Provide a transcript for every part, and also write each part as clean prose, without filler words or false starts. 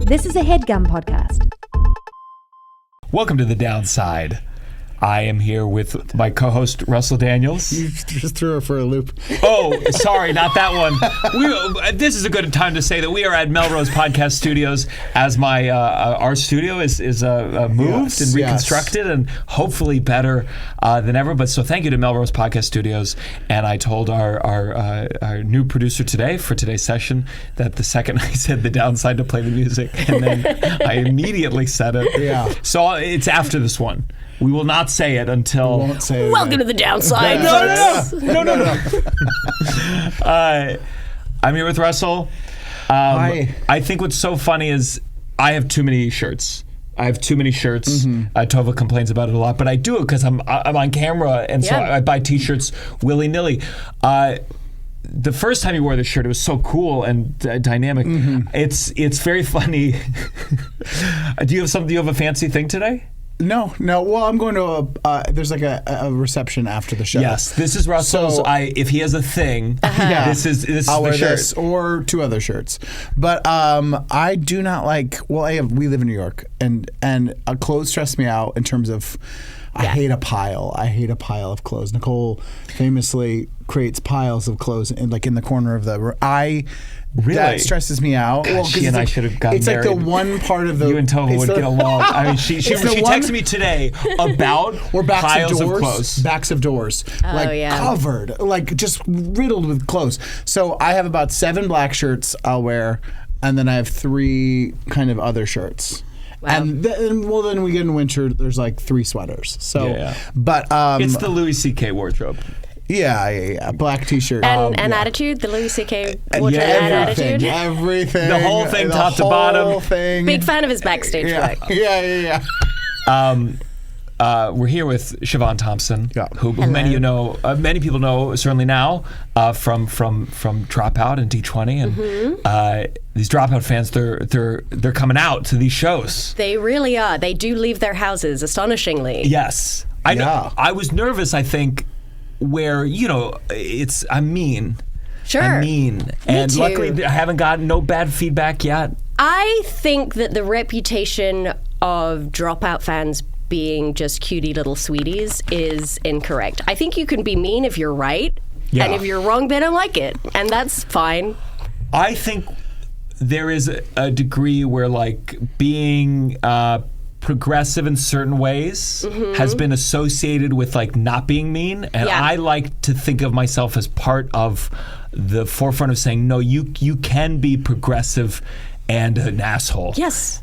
This is a Headgum podcast. Welcome to The Downside. I am here with my co-host, Russell Daniels. You just threw her for a loop. Oh, sorry, not that one. This is a good time to say that we are at Melrose Podcast Studios as my our studio is moved and reconstructed and hopefully better than ever. But so thank you to Melrose Podcast Studios. And I told our new producer today for today's session that the second I said The Downside to play the music, and then I immediately said it. Yeah. So it's after this one. We will not say it until... We won't say it Welcome to The Downside. No. I'm here with Russell. Hi. I think what's so funny is I have too many shirts. Mm-hmm. Tovah complains about it a lot, but I do it because I'm on camera, and so I buy T-shirts willy-nilly. The first time you wore this shirt, it was so cool and dynamic. Mm-hmm. It's very funny. Do you have a fancy thing today? No. Well, I'm going to there's like a reception after the show. Yes, this is Russell's. So, if he has a thing, this is I'll the wear shirt. this or two other shirts. But I do not like. Well, we live in New York, and clothes stress me out in terms of. I hate a pile. I hate a pile of clothes. Nicole famously creates piles of clothes in the corner of the room. Really? That stresses me out. God, she and I should have gotten married. It's like the one part of the... You and Tovah would get along. I mean, she texted me today about piles of clothes. Backs of doors. Covered. Just riddled with clothes. So I have about 7 black shirts I'll wear, and then I have 3 kind of other shirts. Wow. And then we get in winter, there's 3 sweaters. So, but... it's the Louis C.K. wardrobe. Yeah. Black T-shirt. And attitude, the Louis C.K. wardrobe and attitude. Everything. The whole thing, top to bottom. Thing. Big fan of his backstage work. Yeah. We're here with Siobhan Thompson, who many people know certainly now from Dropout and D20, and these Dropout fans, they're coming out to these shows. They really are. They do leave their houses, astonishingly. Yes, I know. I was nervous. I think where I'm mean. Sure. I'm mean, and too. Luckily I haven't gotten no bad feedback yet. I think that the reputation of Dropout fans being just cutie little sweeties is incorrect. I think you can be mean if you're right, and if you're wrong, they don't like it, and that's fine. I think there is a degree where being progressive in certain ways has been associated with not being mean, and I like to think of myself as part of the forefront of saying, no, you can be progressive and an asshole. Yes.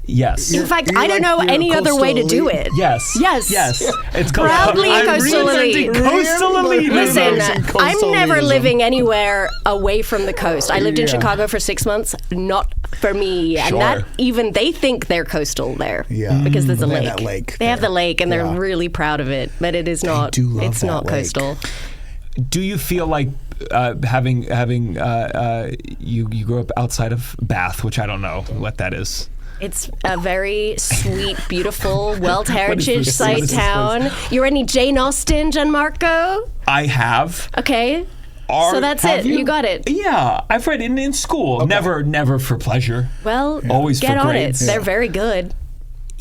In fact, I don't know any other way to do it. Yes. It's proudly coastal elite. Coastal elite. Listen, I'm never living anywhere away from the coast. I lived in Chicago for 6 months. Not for me. Sure. And that even they think they're coastal there. Yeah. Because there's a They lake. have that lake they have there. the lake, and they're really proud of it. But it is not. It's not lake. coastal. Do you feel like having you grew up outside of Bath, which I don't know what that is? It's a very sweet, beautiful World Heritage Site town. You're any Jane Austen, Gianmarco? I have. Okay. So that's it. You got it. Yeah, I've read it in school. Okay. Never for pleasure. Well, always get for on grades. it. They're very good.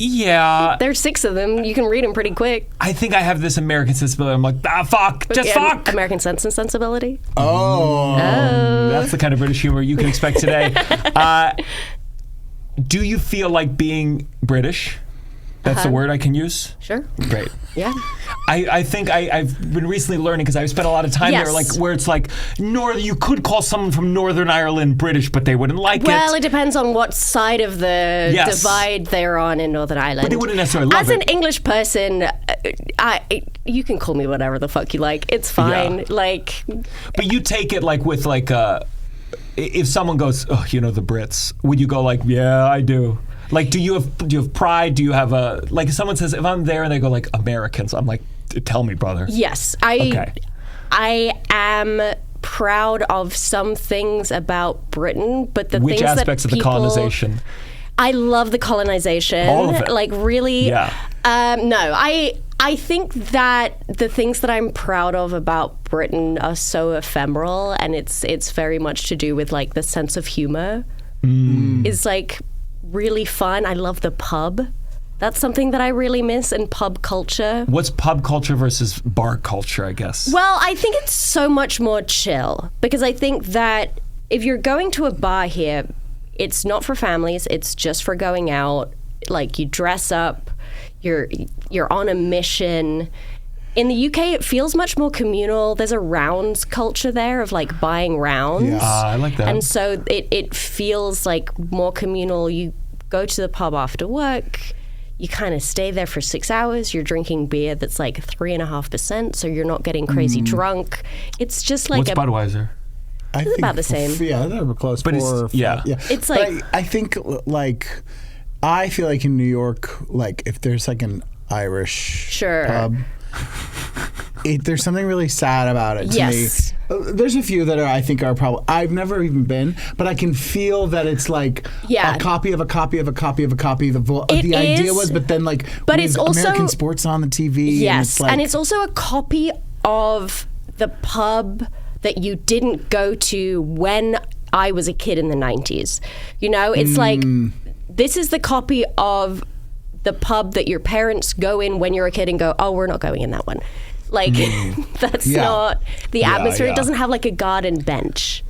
Yeah. There's 6 of them. You can read them pretty quick. I think I have this American sensibility. I'm like, fuck. American Sense and Sensibility. Oh. That's the kind of British humor you can expect today. Do you feel like being British? That's the word I can use? Sure. Great. Yeah. I think I've been recently learning, because I've spent a lot of time there, where it's you could call someone from Northern Ireland British, but they wouldn't like it. Well, it depends on what side of the divide they're on in Northern Ireland. But they wouldn't necessarily love it. As an English person, you can call me whatever the fuck you like. It's fine. Yeah. But you take it with if someone goes, oh, the Brits, would you go yeah, I do? Do you have pride? Do you have if someone says, if I'm there and they go Americans, I'm like, tell me, brother. Yes. I am proud of some things about Britain, but Which things aspects that of the colonization? I love the colonization. All of it. Really. Yeah. No, I think that the things that I'm proud of about Britain are so ephemeral, and it's very much to do with the sense of humor. Is really fun. I love the pub. That's something that I really miss in pub culture. What's pub culture versus bar culture, I guess? Well, I think it's so much more chill because I think that if you're going to a bar here, it's not for families. It's just for going out. Like, you dress up. You're on a mission. In the UK, it feels much more communal. There's a rounds culture there of like buying rounds. Yes. I like that. And so it feels like more communal. You go to the pub after work. You kind of stay there for 6 hours. You're drinking beer that's like 3.5%, so you're not getting crazy drunk. It's just like What's Budweiser? I think about the same. Yeah, they're close. But four or it's, yeah. five, yeah. It's But like- I think like I feel like in New York, like if there's like an Irish Sure. pub, there's something really sad about it to Yes. me. There's a few that I think are probably I've never even been, but I can feel that it's like Yeah. a copy of a copy of a copy of a copy. It The idea is, was, but then like but with it's also- American sports on the TV. Yes, and it's, like, also a copy of the pub that you didn't go to when I was a kid in the 90s. You know, it's like this is the copy of the pub that your parents go in when you're a kid and go, oh, we're not going in that one. Like, that's Yeah. not the atmosphere. yeah. It doesn't have like a garden bench,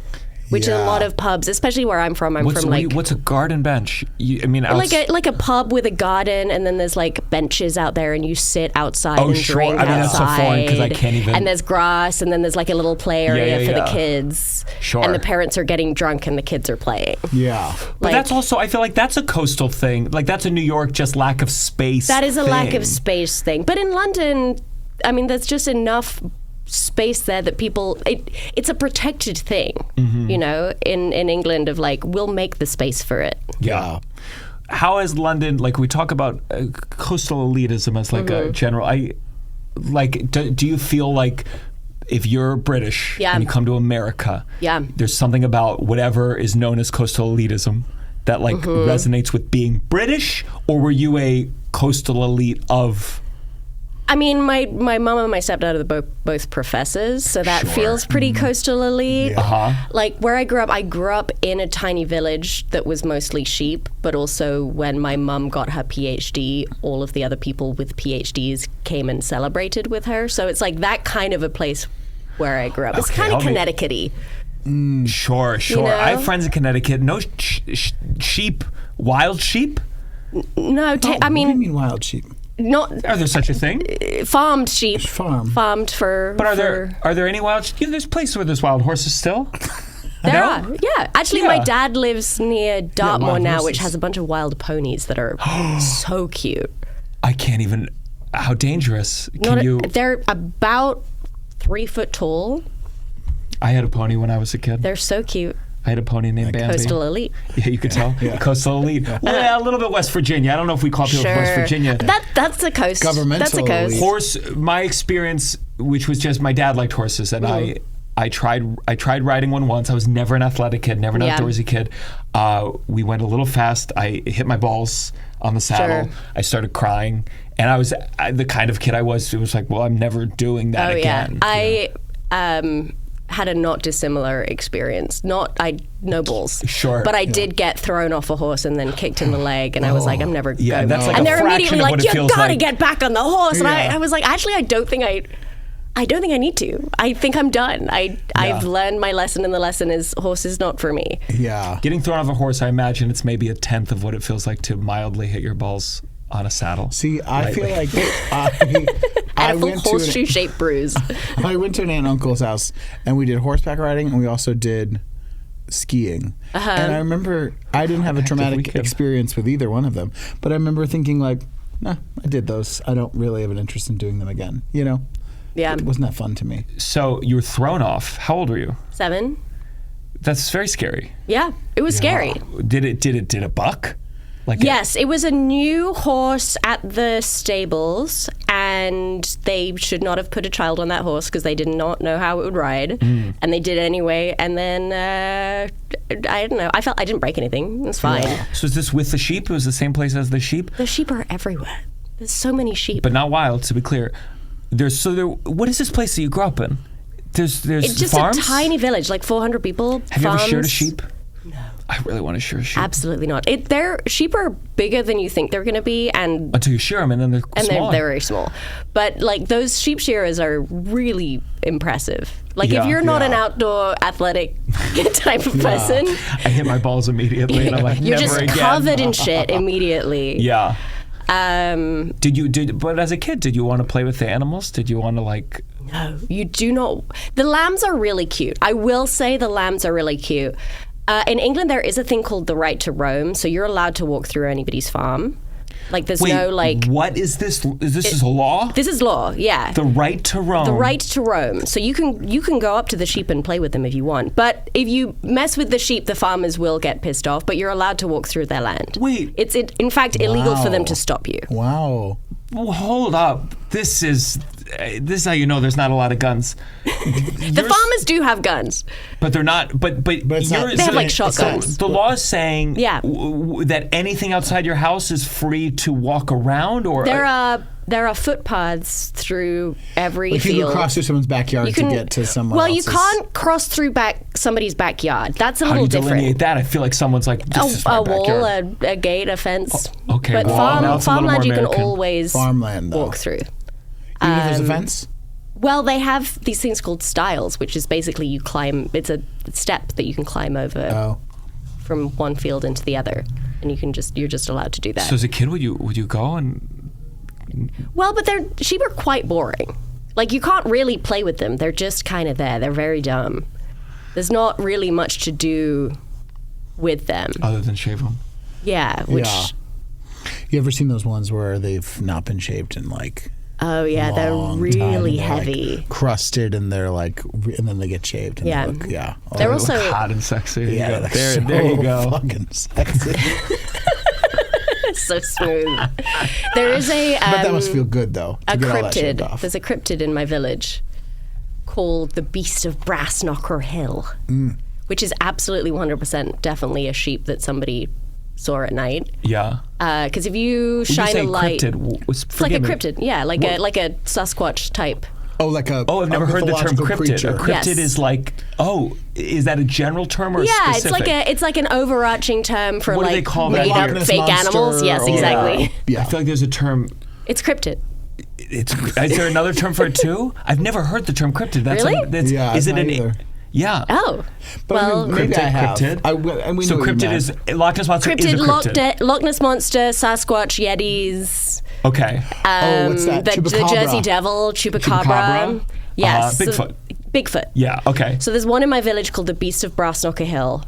which in a Yeah. lot of pubs, especially where I'm from, What's a garden bench? I mean, like a pub with a garden, and then there's like benches out there, and you sit outside Oh, and sure. drink I mean, that's outside. so foreign 'cause I can't even- And there's grass, and then there's like a little play area yeah, for yeah. the kids. Sure. And the parents are getting drunk, and the kids are playing. yeah. But Like, that's also, I feel like that's a coastal thing. Like, that's a New York just lack of space. that is a lack of thing. space thing. But in London, I mean, there's just enough space there that people it's a protected thing, you know, in England of like, we'll make the space for it. Yeah. How is London, like, we talk about coastal elitism as like a general, do you feel like if you're British Yeah. and you come to America, Yeah. there's something about whatever is known as coastal elitism that like resonates with being British, or were you a coastal elite of... I mean, my mum and my stepdad are both professors, so that Sure. feels pretty coastal elite. Uh-huh. Like where I grew up in a tiny village that was mostly sheep, but also when my mum got her PhD, all of the other people with PhDs came and celebrated with her. So it's like that kind of a place where I grew up. It's Okay, kind of help me. Connecticut-y. Sure. know? I have friends in Connecticut. No sheep, wild sheep? No, I What do you mean, mean wild sheep? not Are there such a thing? farmed sheep. Farmed for. But are there any wild sheep? There's places where there's wild horses still. There No? are, yeah. Actually, Yeah. my dad lives near Dartmoor wild now, which horses. has a bunch of wild ponies that are so cute. I can't even. How dangerous can you? They're about 3 foot tall. I had a pony when I was a kid. They're so cute. I had a pony named Bambi. Coastal elite. Yeah, you could tell. Coastal elite. Well, a little bit West Virginia. I don't know if we call people West Virginia. That's the coast. Governmental That's a coast. elite. Horse. My experience, which was just my dad liked horses, and I tried riding one once. I was never an athletic kid, never an Yeah. outdoorsy kid. We went a little fast. I hit my balls on the saddle. Sure. I started crying, and I was the kind of kid I was. It was like, well, I'm never doing that again. I had a not dissimilar experience. No balls. Sure. But I did get thrown off a horse and then kicked in the leg, and I was like, I'm never Yeah, going. that's like and a they're fraction immediately of like, what it you feels gotta like. get back on the horse. And Yeah. I was like, actually, I don't think I need to. I think I'm done. I've learned my lesson, and the lesson is horse is not for me. Yeah. Getting thrown off a horse, I imagine it's maybe a tenth of what it feels like to mildly hit your balls on a saddle. See, I feel like I full horseshoe-shaped bruise. I went to an aunt and uncle's house, and we did horseback riding, and we also did skiing. And I remember I didn't have a traumatic weekend. experience with either one of them, but I remember thinking like, nah, I did those. I don't really have an interest in doing them again. You know, Yeah. it wasn't that fun to me. So you were thrown off. How old were you? 7. That's very scary. Yeah, it was scary. Did it buck? Like Yes, it was a new horse at the stables, and they should not have put a child on that horse because they did not know how it would ride, and they did anyway. And then I don't know. I didn't break anything. It was fine. So is this with the sheep? It was the same place as the sheep, The sheep are everywhere. There's so many sheep. but not wild. To be clear, what is this place that you grew up in? There's It's just farms? a tiny village, like 400 people. Have you ever sheared a farms. sheep? I really want to shear a sheep. Absolutely not. Sheep are bigger than you think they're going to be, and until you shear them, and then they're small. They're very small. But like those sheep shearers are really impressive. Like if you're not an outdoor athletic type of person, I hit my balls immediately, and I'm like, you're never just again. covered in shit immediately. Yeah. But as a kid, did you want to play with the animals? Did you want to like? No, you do not. The lambs are really cute. I will say the lambs are really cute. In England, there is a thing called the right to roam, so you're allowed to walk through anybody's farm. Like, there's no, like... what is this? Is this a law? This is law, yeah. The right to roam. The right to roam. So you can go up to the sheep and play with them if you want. But if you mess with the sheep, the farmers will get pissed off, but you're allowed to walk through their land. Wait. It's in fact illegal for them to stop you. Wow. Well, hold up. This is how you know there's not a lot of guns. The farmers do have guns, but they're not. But it's not, they have like shotguns. So the law is saying that anything outside your house is free to walk around, or there are footpaths through every field. You can cross through someone's backyard to get to someone else's. You can't cross through somebody's backyard. That's a little different. How do you delineate that? I feel like someone's like, this is my wall, backyard. a gate, a fence. Okay, but farmland you can always walk through. Even if there's a fence? Well, they have these things called stiles, which is basically you climb. It's a step that you can climb over from one field into the other, and you're just allowed to do that. So as a kid, would you go and? Well, but sheep are quite boring. Like, you can't really play with them. They're just kind of there. They're very dumb. There's not really much to do with them. Other than shave them? Yeah, You ever seen those ones where they've not been shaved in like... Oh, yeah, they're really heavy. Like crusted, and they're like... And then they get shaved. And they look, They're also... hot and sexy. Yeah, there you go. Fucking sexy. So smooth. There is a... but that must feel good, though, to get all that shaved off. There's a cryptid in my village called the Beast of Brass Knocker Hill, which is absolutely 100% definitely a sheep that somebody saw at night. Yeah. Because if you shine a light... Cryptid? It's like a cryptid, yeah, like a Sasquatch type. Oh, like a I've never heard the term cryptid. Creature. A cryptid is like, is that a general term or specific? It's like an overarching term for what like do they call made that? up fake animals. Yes, exactly. I feel like there's a term. It's cryptid. Is there another term for it too? I've never heard the term cryptid. Really? Is it an? Yeah. Oh. But well, maybe I have. Cryptid. And we so know cryptid is Loch Ness Monster. Cryptid, is a cryptid. Loch Ness Monster, Sasquatch, Yetis. Okay. What's that? The Jersey Devil, Chupacabra. Yes. Bigfoot. Bigfoot. Yeah. Okay. So there's one in my village called the Beast of Brass Knocker Hill,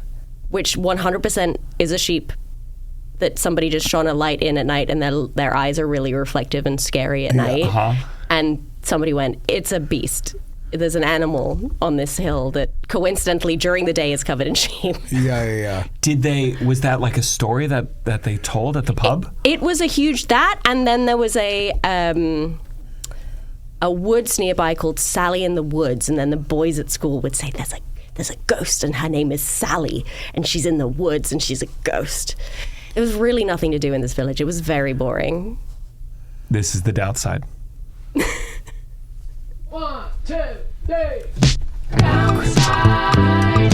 which 100% is a sheep that somebody just shone a light in at night, and their eyes are really reflective and scary at night. And somebody went, it's a beast. There's an animal on this hill that coincidentally during the day is covered in sheep. Yeah. Was that like a story that they told at the pub? It was a huge and then there was a woods nearby called Sally in the Woods, and then the boys at school would say there's a ghost and her name is Sally and she's in the woods and she's a ghost. There was really nothing to do in this village. It was very boring. This is the downside. 1, 2, 3. Downside.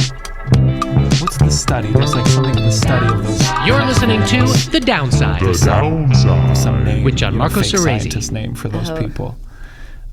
What's the study? There's like something in the study of those. You're listening to The Downside. Some name. With Gianmarco Soresi. Scientist name for those people.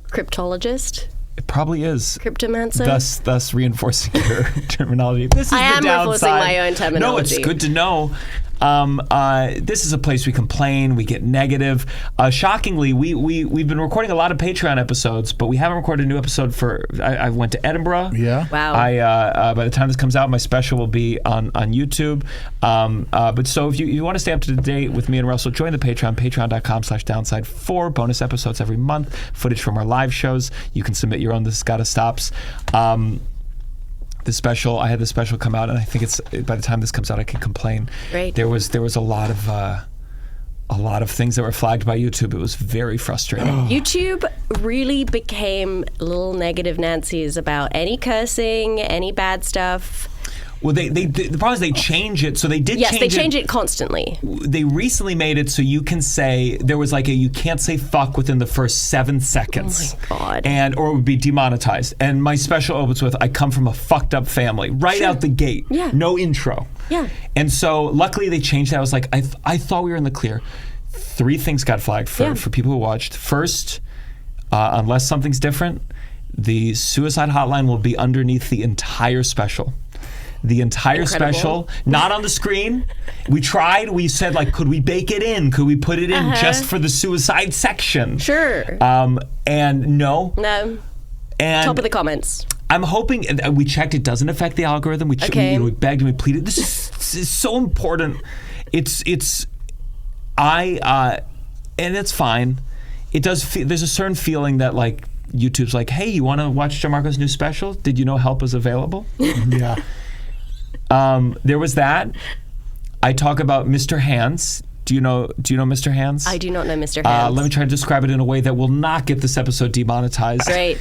Cryptologist? It probably is. Cryptomancer? Thus reinforcing your terminology. This is I am the downside. reinforcing my own terminology. No, it's good to know. This is a place we complain, we get negative. Shockingly, we've been recording a lot of Patreon episodes, but we haven't recorded a new episode I went to Edinburgh. Yeah. Wow. By the time this comes out, my special will be on YouTube. But so if you want to stay up to date with me and Russell, join the Patreon, patreon.com/downside for bonus episodes every month, footage from our live shows. You can submit your own This Has Gotta Stops. I had the special come out, and I think by the time this comes out, I can complain. Great. There was a lot of things that were flagged by YouTube. It was very frustrating. YouTube really became little negative Nancy's about any cursing, any bad stuff. Well, the problem is they change it. So they did Yes, change they change it constantly. They recently made it so you can say, there was like you can't say fuck within the first 7 seconds. Oh my God. Or it would be demonetized. And my special opens with, I come from a fucked up family. Right out the gate. Yeah. No intro. Yeah. And so luckily they changed that. I was like, I thought we were in the clear. 3 things got flagged for people who watched. First, unless something's different, the suicide hotline will be underneath the entire special. The entire special, not on the screen. We tried. We said, like, could we bake it in? Could we put it in just for the suicide section? Sure. And no. No. And top of the comments. I'm hoping, we checked, it doesn't affect the algorithm. We begged and we pleaded. This is so important. And it's fine. It does. There's a certain feeling that, like, YouTube's like, hey, you want to watch Gianmarco's new special? Did you know help is available? Yeah. There was that. I talk about Mr. Hands. Do you know Mr. Hands? I do not know Mr. Hands. Let me try to describe it in a way that will not get this episode demonetized. Great.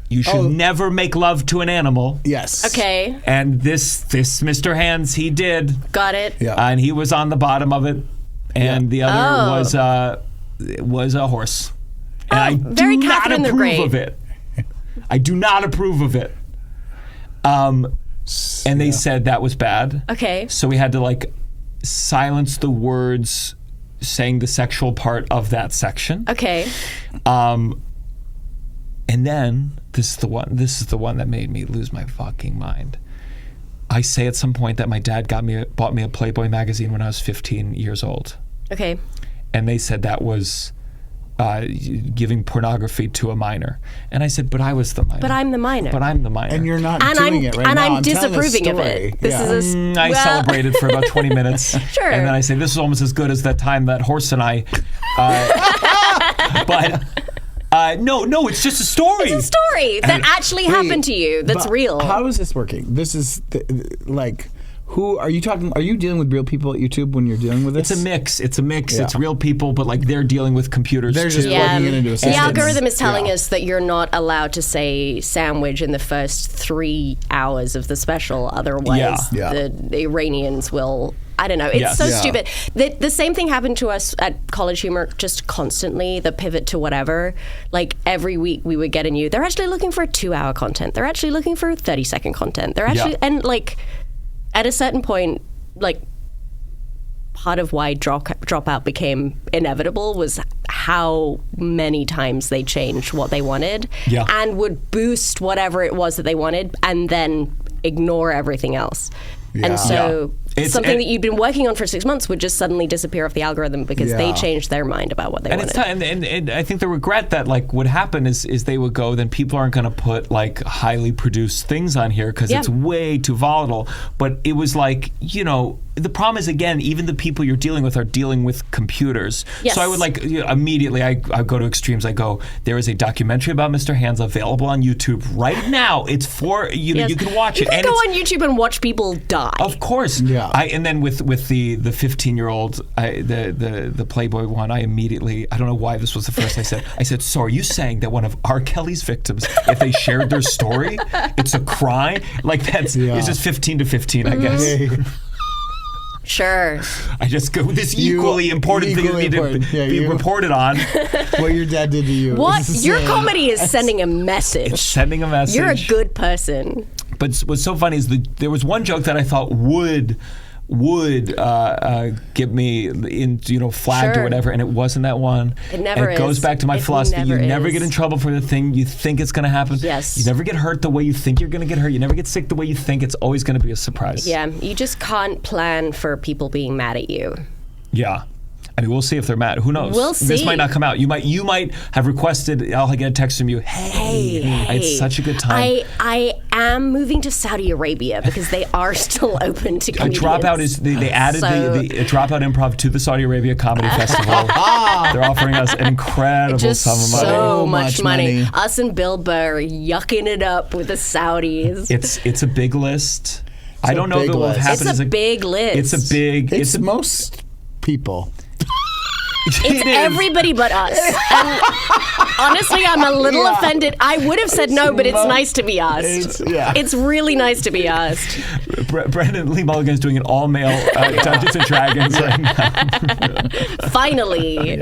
You should never make love to an animal. Yes. Okay. And this Mr. Hands, he did. Got it. Yeah. And he was on the bottom of it. And the other was a horse. And I do not approve of it. I do not approve of it. And they said that was bad. Okay. So we had to, like, silence the words saying the sexual part of that section. Okay. And then this is the one that made me lose my fucking mind. I say at some point that my dad bought me a Playboy magazine when I was 15 years old. Okay. And they said that was giving pornography to a minor. And I said, but I was the minor. But I'm the minor. But I'm the minor. And you're not doing it right now. And I'm telling a disapproving of story. it. This is I celebrated for about 20 minutes. Sure. And then I say, this is almost as good as that time that horse and I... No, it's just a story. It's a story that actually happened to you. That's real. How is this working? This is like... Who are you talking? Are you dealing with real people at YouTube when you're dealing with this? It's a mix. Yeah. It's real people, but, like, they're dealing with computers. They're just too. plugging it into a The system. algorithm is telling us that you're not allowed to say sandwich in the first 3 hours of the special. Otherwise, Yeah. the Iranians will... I don't know. It's so stupid. The same thing happened to us at College Humor just constantly, the pivot to whatever. Like, every week we would get a new... They're actually looking for 2-hour content. They're actually looking for 30-second content. They're actually... And, like... At a certain point, like, part of why Dropout became inevitable was how many times they changed what they wanted and would boost whatever it was that they wanted and then ignore everything else. Yeah. And so something that you'd been working on for 6 months would just suddenly disappear off the algorithm because they changed their mind about what they wanted. And I think the regret that, like, would happen is they would go, then people aren't going to put, like, highly produced things on here because it's way too volatile. But it was like, you know, the problem is, again, even the people you're dealing with are dealing with computers. Yes. So I would, like, immediately, I go to extremes. I go, there is a documentary about Mr. Hands available on YouTube right now. It's for, you know, you can watch it. You can go on YouTube and watch people die. Of course. Yeah. And then with the 15-year-old, the Playboy one, I immediately, I don't know why this was the first I said, so are you saying that one of R. Kelly's victims, if they shared their story, it's a crime? Like, it's just 15 to 15, I guess. Sure. I just go, this equally important thing that need to be reported on. What your dad did to you. What? Your comedy is sending a message. It's sending a message. You're a good person. But what's so funny is there was one joke that I thought would get me in, you know, flagged or whatever, and it wasn't that one. It never is. It goes back to my philosophy. You never get in trouble for the thing you think it's going to happen. Yes. You never get hurt the way you think you're going to get hurt. You never get sick the way you think. It's always going to be a surprise. Yeah, you just can't plan for people being mad at you. Yeah. I mean, we'll see if they're mad. Who knows? We'll see. This might not come out. You might have requested. I'll get a text from you. Hey, I had such a good time. I am moving to Saudi Arabia because they are still open to comedians. Dropout is they added the Dropout Improv to the Saudi Arabia Comedy Festival. They're offering us an incredible sum of money. So much money. Us and Bill Burr yucking it up with the Saudis. It's a big list. I don't know that will happen. It's a big list. It's most people. It's everybody but us. And honestly, I'm a little offended. I would have said no, but it's nice to be asked. It's really nice to be asked. Brandon Lee Mulligan's doing an all-male Dungeons and Dragons right now. Finally.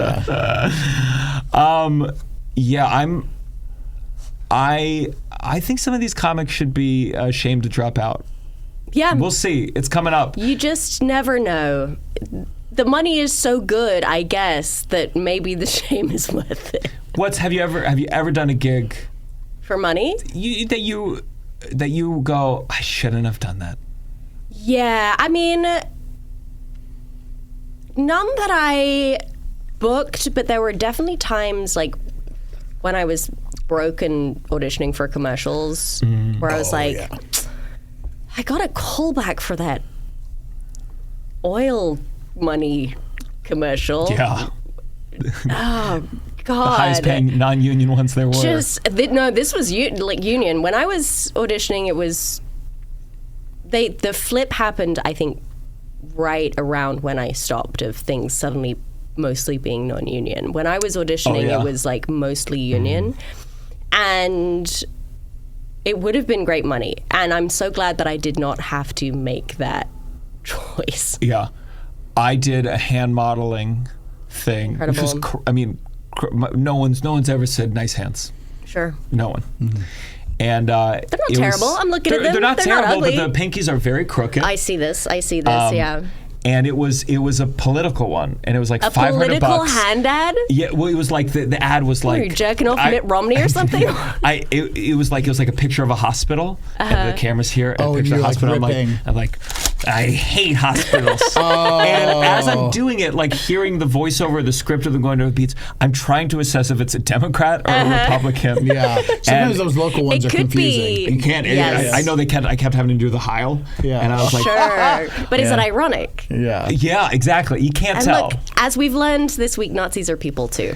I think some of these comics should be ashamed to drop out. Yeah. We'll see. It's coming up. You just never know. The money is so good, I guess, that maybe the shame is worth it. Have you ever done a gig for money? That you go, I shouldn't have done that? Yeah, I mean, none that I booked, but there were definitely times like when I was broke and auditioning for commercials where I was I got a callback for that oil money commercial. Yeah. Oh, God. The highest paying non-union ones there were. This was union. When I was auditioning, it was... The flip happened, I think, right around when I stopped of things suddenly mostly being non-union. When I was auditioning, it was like mostly union. And it would have been great money. And I'm so glad that I did not have to make that choice. Yeah. I did a hand modeling thing. Incredible. Which was, no one's ever said nice hands. Sure. No one. And they're not terrible. I'm looking at them. They're not terrible, not ugly. but the pinkies are very crooked. I see this. Yeah. And it was a political one, and it was like a $500. Political hand ad? Yeah, well, it was like the ad was like, were you jerking off Mitt Romney or something? It was like a picture of a hospital, and the camera's here, and a picture of a hospital. I'm like, I hate hospitals. And as I'm doing it, like hearing the voiceover, the script of them going to the beats, I'm trying to assess if it's a Democrat or a Republican. Yeah, sometimes those local ones are confusing. You can't. Yes. I know they can't. I kept having to do the Heil. Yeah. And I was like, sure. But is it ironic? Yeah. Yeah, exactly. You can't and tell. Look, as we've learned this week, Nazis are people too.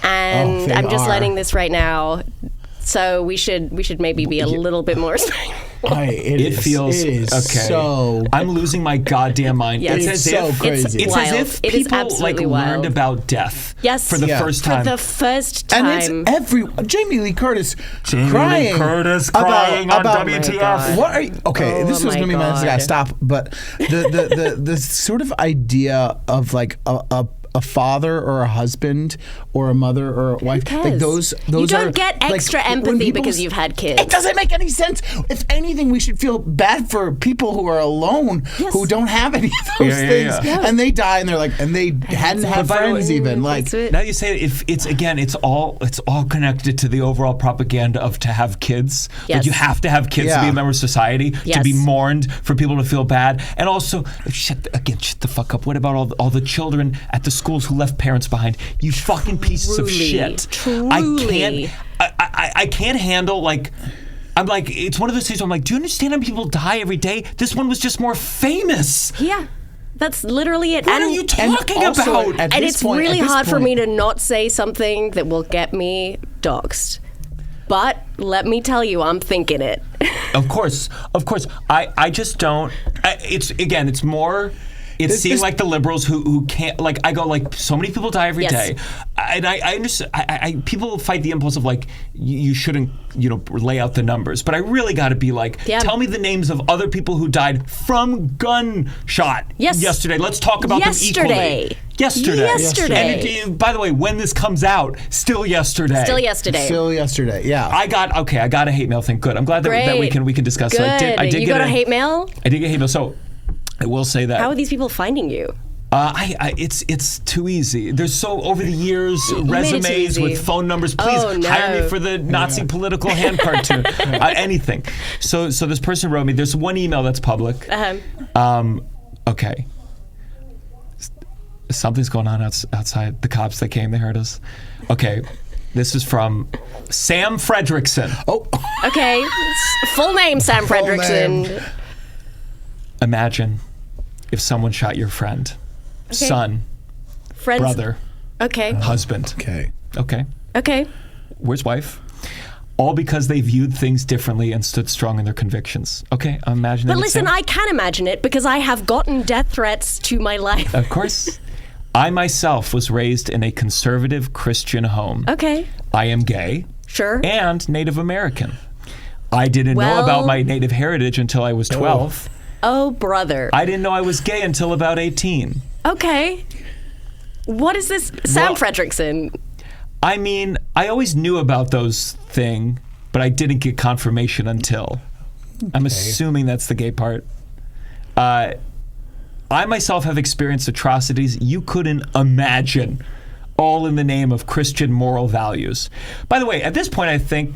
And they I'm just are. learning this right now. So we should maybe be a little bit more respectful. It feels okay. So I'm losing my goddamn mind. Yes. It's It's so crazy. It's wild. as if It is people absolutely learned wild. about death for the first time. For the first time. And it's Jamie Lee Curtis Jamie crying. Lee Curtis crying on about WTF. What are you, okay, Oh this was my going to be my next guy. God. Stop. But the sort of idea of like a father or a husband or a mother or a wife, cares? like those You don't are, get like, extra when empathy people because you've had kids. It doesn't make any sense. If anything, we should feel bad for people who are alone, who don't have any of those things, and they die, and they're like, and they hadn't had friends even. Like now you say it's all connected to the overall propaganda of to have kids. Yes. Like you have to have kids to be a member of society, to be Yes. mourned, for people to feel bad, and also shut the fuck up. What about all the children at the schools who left parents behind? You fucking pieces of shit. Truly. I can't handle like. I'm like, it's one of those things where I'm like, do you understand how people die every day? This one was just more famous. Yeah. That's literally it. What are you talking about? At And this it's point- really at this hard for point- me to not say something that will get me doxxed. But let me tell you, I'm thinking it. Of course. I just don't. It's more. It's seeing like the liberals who can't, like, I go like, so many people die every day. And I understand, people fight the impulse of like, you shouldn't, lay out the numbers. But I really got to be like, tell me the names of other people who died from gunshot yesterday. Let's talk about them equally. Yesterday. And by the way, when this comes out, still yesterday. Still yesterday. Yeah. I got a hate mail thing. Good. I'm glad that we can discuss. Good. So I did you get got a hate mail? I did get hate mail. So I will say that. How are these people finding you? It's too easy. There's so over the years resumes with phone numbers. Please hire me for the Nazi political hand cartoon. Anything. So this person wrote me. There's one email that's public. Okay. Something's going on outside. The cops that came, they heard us. Okay. This is from Sam Fredrickson. Oh. Okay. Full name, Sam Fredrickson. Imagine if someone shot your friend, son, brother, husband. Okay. Where's wife? All because they viewed things differently and stood strong in their convictions. Okay, imagine. But listen, I can imagine it because I have gotten death threats to my life. Of course. I myself was raised in a conservative Christian home. Okay. I am gay. Sure. And Native American. I didn't know about my Native heritage until I was 12. Oh, brother. I didn't know I was gay until about 18. Okay. What is this? Sam Well- Fredrickson. I mean, I always knew about those things, but I didn't get confirmation until. I'm assuming that's the gay part. I myself have experienced atrocities you couldn't imagine, all in the name of Christian moral values. By the way, at this point, I think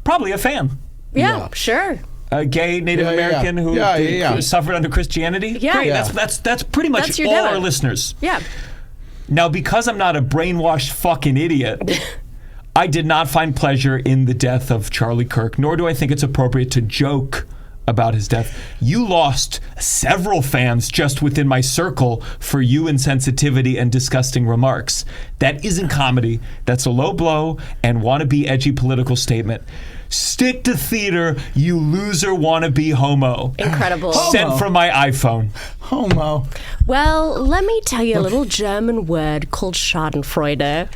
probably a fan. Yeah, sure. A gay Native American who suffered under Christianity. Yeah. Great. Yeah. That's pretty much That's your all demo. our listeners. Yeah. Now, because I'm not a brainwashed fucking idiot, I did not find pleasure in the death of Charlie Kirk, nor do I think it's appropriate to joke about his death. You lost several fans just within my circle for you insensitivity and disgusting remarks. That isn't comedy. That's a low blow and wannabe edgy political statement. Stick to theater, you loser wannabe homo. Incredible. Sent from my iPhone. Homo. Well, let me tell you a little German word called Schadenfreude.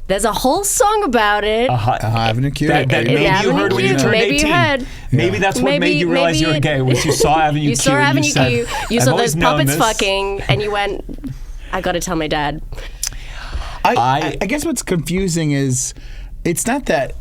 There's a whole song about it. Avenue Q. That maybe you heard when you turned Maybe 18. you heard. Maybe that's what made you realize you were gay. Was you saw Avenue Q. You saw Avenue said, Q. You "I've saw always those known puppets this." fucking, and you went, I got to tell my dad. I guess what's confusing is it's not that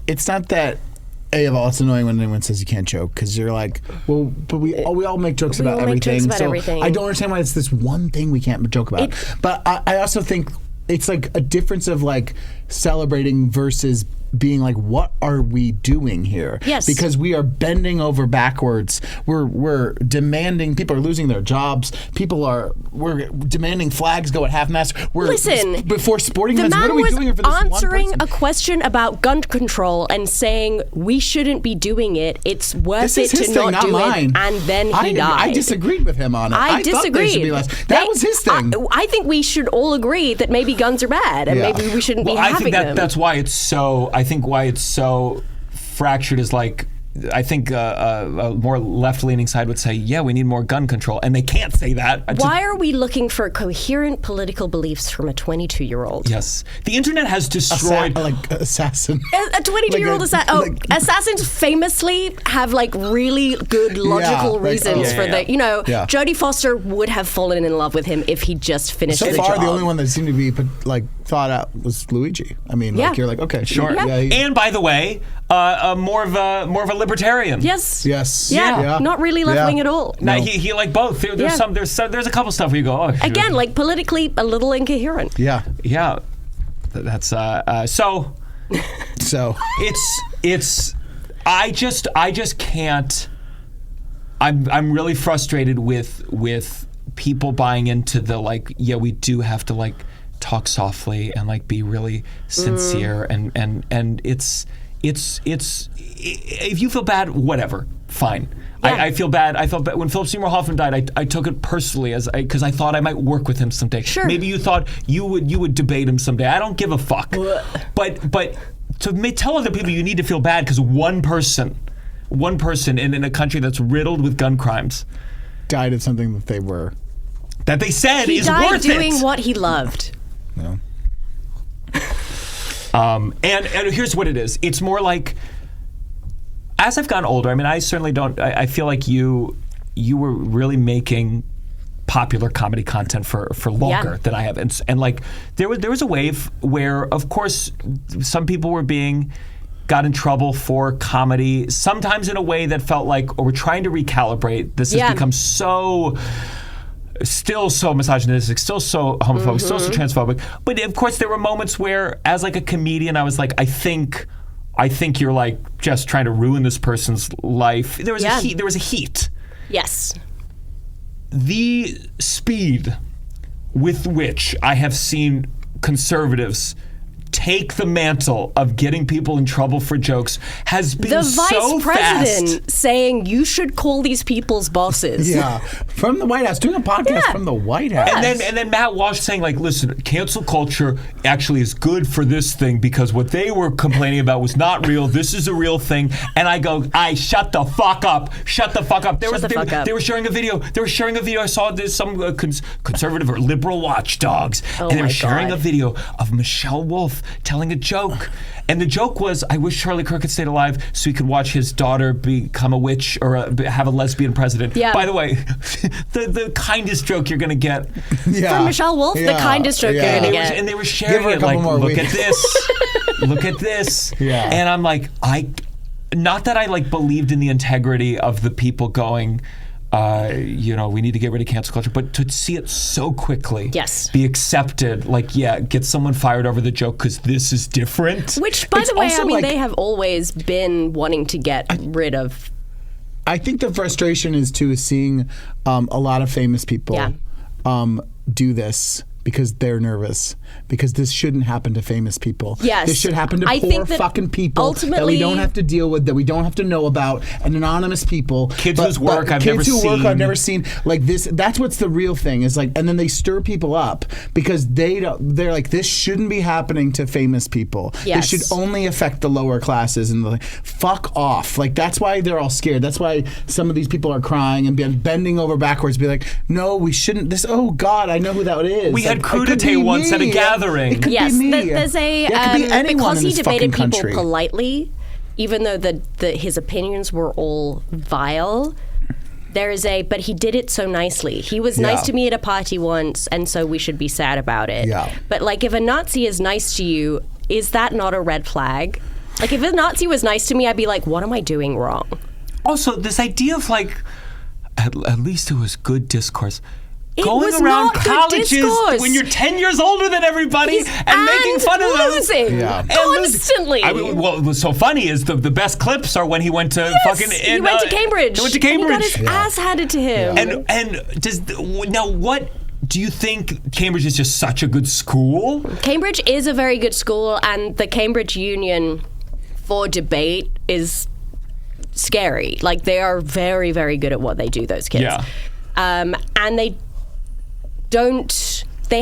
A of all, it's annoying when anyone says you can't joke because you're like, well, but we all make jokes We about all make everything. jokes about so everything. I don't understand why it's this one thing we can't joke about. But I also think it's like a difference of like celebrating versus being like, what are we doing here? Yes. Because we are bending over backwards. We're demanding, people are losing their jobs. We're demanding flags go at half-mast. Listen, before sporting the events, what man are we was doing here for this one answering person? a question about gun control and saying we shouldn't be doing it. It's worth This is it his to thing, not do mine. it. And then he died. I disagreed with him on it. I thought they should be disagreed. less. That was his thing. I think we should all agree that maybe guns are bad and Yeah. maybe we shouldn't Well, be I having think them. that's why it's so. I think why it's so fractured is like. I think a more left-leaning side would say, yeah, we need more gun control. And they can't say that. Why are we looking for coherent political beliefs from a 22-year-old? Yes. The internet has destroyed... Assassin. A 22-year-old assassin. Assassins famously have like really good logical reasons for the. You know, Jodie Foster would have fallen in love with him if he just finished So the far, job. the only one that seemed to be like thought out was Luigi. I mean, like you're like, okay, Sure. Yeah. And by the way, more of a libertarian. Yes. Yes. Yeah. Not really left wing at all. No, he like both. There's a couple stuff where you go, oh, sure. Again, like politically a little incoherent. Yeah. Yeah. That's so. So it's. I just can't. I'm really frustrated with people buying into the like. Yeah, we do have to like talk softly and like be really sincere and it's. If you feel bad, whatever, fine. Yeah. I feel bad. I felt bad when Philip Seymour Hoffman died. I took it personally because I thought I might work with him someday. Sure. Maybe you thought you would debate him someday. I don't give a fuck. But to tell other people you need to feel bad because one person in a country that's riddled with gun crimes died of something that they said He is died worth doing it. what he loved. No. And here's what it is. It's more like, as I've gotten older, I mean, I certainly don't, I feel like you were really making popular comedy content for longer than I have. And like, there was a wave where, of course, some people got in trouble for comedy, sometimes in a way that felt like, we're trying to recalibrate. This has become still so misogynistic, still so homophobic, still so transphobic. But of course, there were moments where, as like a comedian, I was like, I think you're like just trying to ruin this person's life. There was a heat. Yes. The speed with which I have seen conservatives take the mantle of getting people in trouble for jokes has been the so vice president fast. saying you should call these people's bosses. Yeah, from the White House, doing a podcast from the White House. And then Matt Walsh saying, like, listen, cancel culture actually is good for this thing because what they were complaining about was not real. This is a real thing. And I go, shut the fuck up. Shut the fuck up. They were sharing a video. I saw this, some conservative or liberal watchdogs. Oh, and they were my sharing God. a video of Michelle Wolf telling a joke. And the joke was, I wish Charlie Kirk had stayed alive so he could watch his daughter become a witch or have a lesbian president. Yeah. By the way, the kindest joke you're going to get. Yeah. From Michelle Wolf, the kindest joke you're going to get. And they were Give sharing her a it like, couple more look weeks. at this. Look at this. Yeah. And I'm like, not that I like believed in the integrity of the people going, we need to get rid of cancel culture, but to see it so quickly be accepted, like, get someone fired over the joke because this is different. Which, by It's the way, also like- they have always been wanting to get rid of. I think the frustration is seeing a lot of famous people do this because they're nervous, because this shouldn't happen to famous people. Yes. This should happen to I poor think that fucking people that ultimately- we don't have to deal with, that we don't have to know about, and anonymous people. Kids whose work I've never seen. Like this, that's what's the real thing, is like, and then they stir people up because they're like, this shouldn't be happening to famous people. Yes. This should only affect the lower classes, and like, fuck off. Like, that's why they're all scared. That's why some of these people are crying and bending over backwards, be like, no, we shouldn't. This, oh God, I know who that is. We had It could crudité be once at a me. gathering. It could Yes, be me. there's a It could be anyone because in he this debated fucking people country. politely, even though his opinions were all vile. But he did it so nicely. He was nice to me at a party once, and so we should be sad about it. Yeah. But like, if a Nazi is nice to you, is that not a red flag? Like, if a Nazi was nice to me, I'd be like, what am I doing wrong? Also, this idea of like, at least it was good discourse. It Going was around not good colleges discourse. when you're 10 years older than everybody and making fun of them. Losing constantly. I mean, what was so funny is the best clips are when he went to fucking. He went to Cambridge. He went to Cambridge. He got his ass handed to him. Now what do you think? Cambridge is just such a good school. Cambridge is a very good school, and the Cambridge Union for debate is scary. Like, they are very, very good at what they do, those kids. Yeah. And they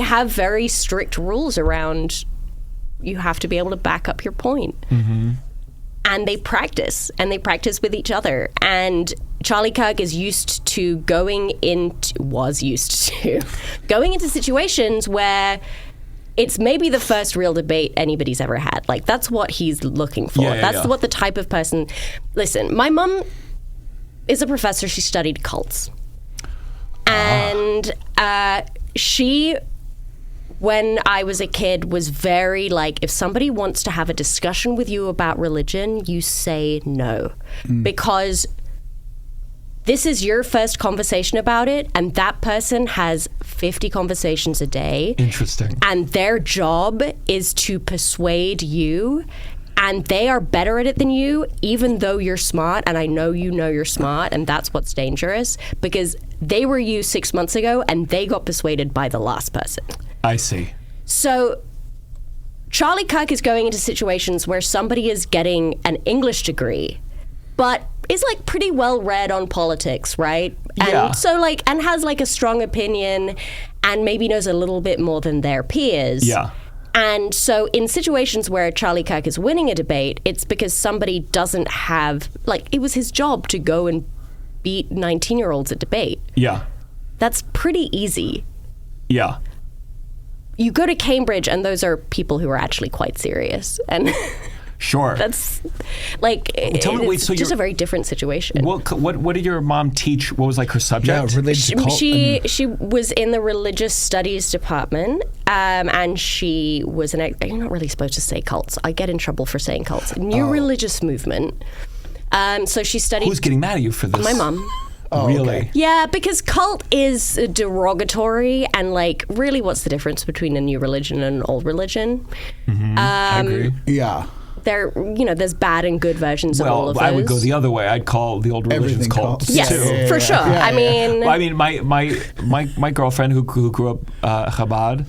have very strict rules around, you have to be able to back up your point. Mm-hmm. And they practice with each other. And Charlie Kirk is used to going into situations where it's maybe the first real debate anybody's ever had. Like, that's what he's looking for. That's what the type of person. Listen, my mom is a professor. She studied cults. And she, when I was a kid, was very like, if somebody wants to have a discussion with you about religion, you say no. Because this is your first conversation about it, and that person has 50 conversations a day. Interesting. And their job is to persuade you, and they are better at it than you, even though you're smart, and I know you're smart, and that's what's dangerous, because they were you 6 months ago, and they got persuaded by the last person. I see. So Charlie Kirk is going into situations where somebody is getting an English degree, but is like pretty well read on politics, right? And so like, and has like a strong opinion and maybe knows a little bit more than their peers. Yeah. And so in situations where Charlie Kirk is winning a debate, it's because somebody doesn't have, like, it was his job to go and beat 19-year-olds at debate. Yeah. That's pretty easy. Yeah. You go to Cambridge, and those are people who are actually quite serious. And Sure. that's like, Tell me, wait, it's so just you're- a very different situation. What did your mom teach? What was like her subject? Yeah, related to cult. She was in the religious studies department, and she was you're not really supposed to say cults. I get in trouble for saying cults. New religious movement. So she studied. Who's getting mad at you for this? My mom. Oh, really? okay. Yeah, because cult is derogatory, and like, really, what's the difference between a new religion and an old religion? I agree. Yeah. there's bad and good versions of all of those. I would go the other way. I'd call the old religions cults yes, too. for sure. Yeah. I mean, my girlfriend who grew up Chabad,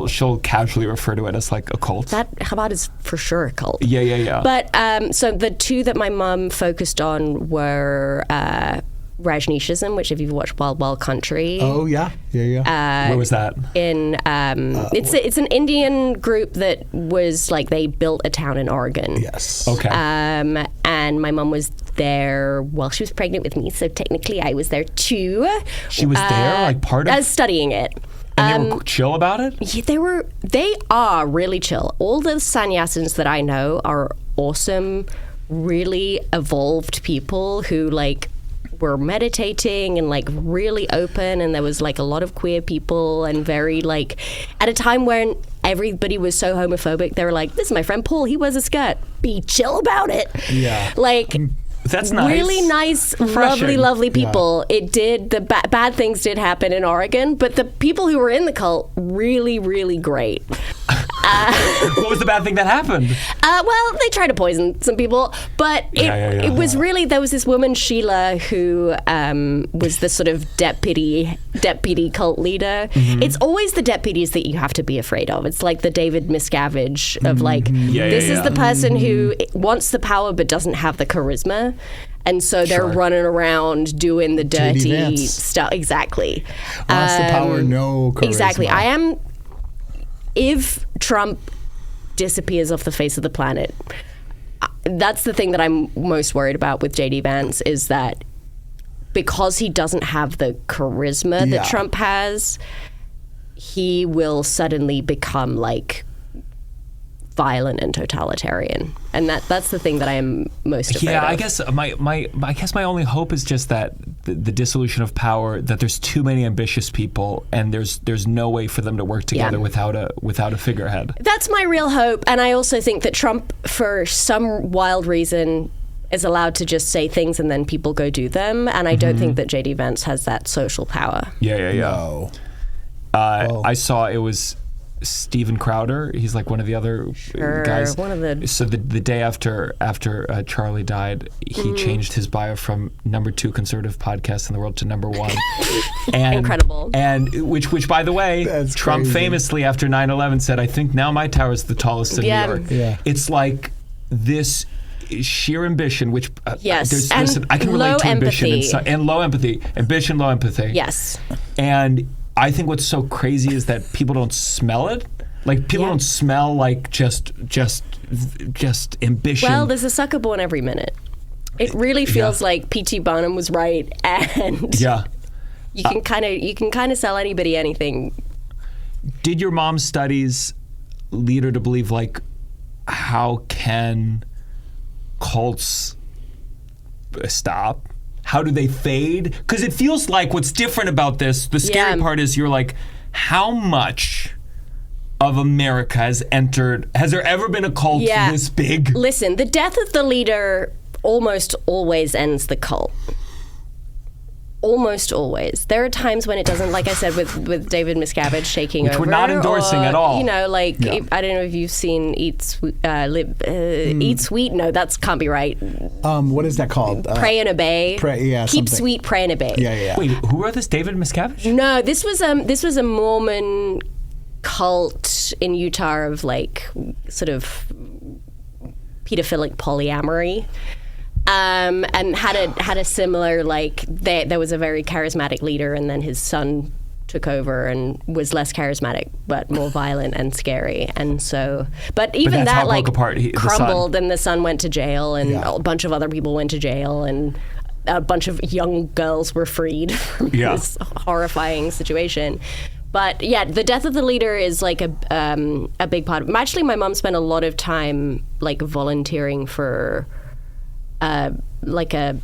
she'll casually refer to it as like a cult. that Chabad is for sure a cult. Yeah. But so the two that my mum focused on were Rajneeshism, which if you've watched Wild Wild Country. Oh yeah. Where was that? In it's an Indian group that was like they built a town in Oregon. Yes. Okay. And my mum was there while she was pregnant with me, so technically I was there too. She was there, like part of. Studying it. And they were chill about it? Yeah, they are really chill. All the sannyasins that I know are awesome, really evolved people who like were meditating and like really open, and there was like a lot of queer people and very like at a time when everybody was so homophobic, they were like, this is my friend Paul, he wears a skirt, be chill about it. Yeah. Like that's nice. Really nice, Refreshing. lovely people. Yeah. It did, the bad things did happen in Oregon, but the people who were in the cult, really, really great. What was the bad thing that happened? Well, they tried to poison some people, but it was really, there was this woman, Sheila, who was the sort of deputy cult leader. Mm-hmm. It's always the deputies that you have to be afraid of. It's like the David Miscavige of like, this is the person who wants the power but doesn't have the charisma. And so they're running around doing the dirty stuff. Exactly. Wants the power, no charisma. Exactly. If Trump disappears off the face of the planet, that's the thing that I'm most worried about with JD Vance, is that because he doesn't have the charisma that Trump has, he will suddenly become like violent and totalitarian, and that's the thing that I am most afraid of. I guess my only hope is just that the dissolution of power, that there's too many ambitious people, and there's no way for them to work together without a figurehead. That's my real hope, and I also think that Trump, for some wild reason, is allowed to just say things and then people go do them, and I don't think that JD Vance has that social power. No. I saw it was Steven Crowder. He's like one of the other guys. One of the. So the day after Charlie died, he changed his bio from #2 conservative podcast in the world to #1. And, incredible. And which by the way, that's Trump crazy. Famously after 9/11 said, "I think now my tower is the tallest in New York." Yeah. It's like this sheer ambition, which yes, listen, I can relate to ambition and low empathy. Ambition, low empathy. Yes. And I think what's so crazy is that people don't smell it. Like people don't smell like just ambition. Well, there's a sucker born every minute. It really feels like P.T. Barnum was right, and you can kind of sell anybody anything. Did your mom's studies lead her to believe, like, how can cults stop? How do they fade? Because it feels like what's different about this, the scary part is you're like, how much of America has there ever been a cult this big? Listen, the death of the leader almost always ends the cult. Almost always. There are times when it doesn't, like I said, with David Miscavige shaking Which over. Which we're not endorsing at all. You know, like, I don't know if you've seen Eat Sweet. No, that can't be right. What is that called? Pray and Obey. Keep something. Sweet, Pray and Obey. Yeah. Wait, who wrote this? David Miscavige? No, this was a Mormon cult in Utah of like sort of pedophilic polyamory. And had a similar, like, there was a very charismatic leader, and then his son took over and was less charismatic but more violent and scary, and so but even that like crumbled, and the son went to jail, and a bunch of other people went to jail, and a bunch of young girls were freed from this horrifying situation. But the death of the leader is like a big part of it. Actually, my mom spent a lot of time like volunteering for like a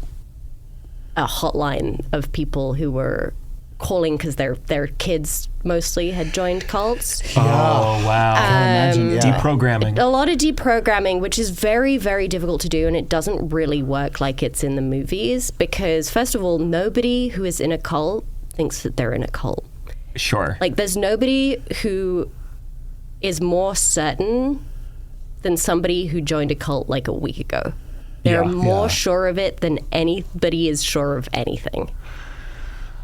hotline of people who were calling because their kids mostly had joined cults. Oh, wow. I can imagine, Deprogramming. A lot of deprogramming, which is very, very difficult to do, and it doesn't really work like it's in the movies because, first of all, nobody who is in a cult thinks that they're in a cult. Sure. Like, there's nobody who is more certain than somebody who joined a cult like a week ago. They're Yeah. more sure of it than anybody is sure of anything.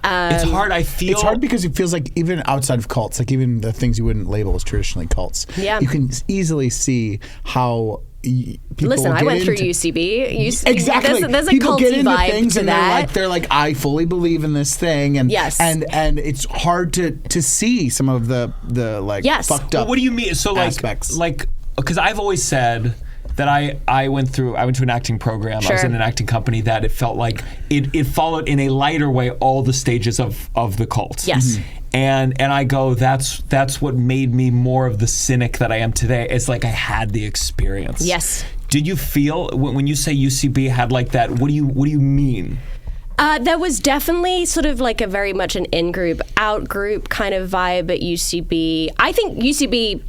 It's hard. I feel It's hard because it feels like even outside of cults, like even the things you wouldn't label as traditionally cults, Yeah. you can easily see how people Listen, I get went through into- UCB. Exactly. There's a people get culty into vibe things to and that. they're like, I fully believe in this thing, and Yes. and it's hard to see some of the like Yes. fucked Well, up. what do you mean? So aspects. like because I've always said that I went to an acting program. I was Sure. in an acting company that it felt like it followed in a lighter way all the stages of the cult. Yes. And I go, that's what made me more of the cynic that I am today. It's like I had the experience. Yes. Did you feel when you say UCB had like that? What do you mean? There was definitely sort of like a very much an in-group, out-group kind of vibe at UCB. I think UCB,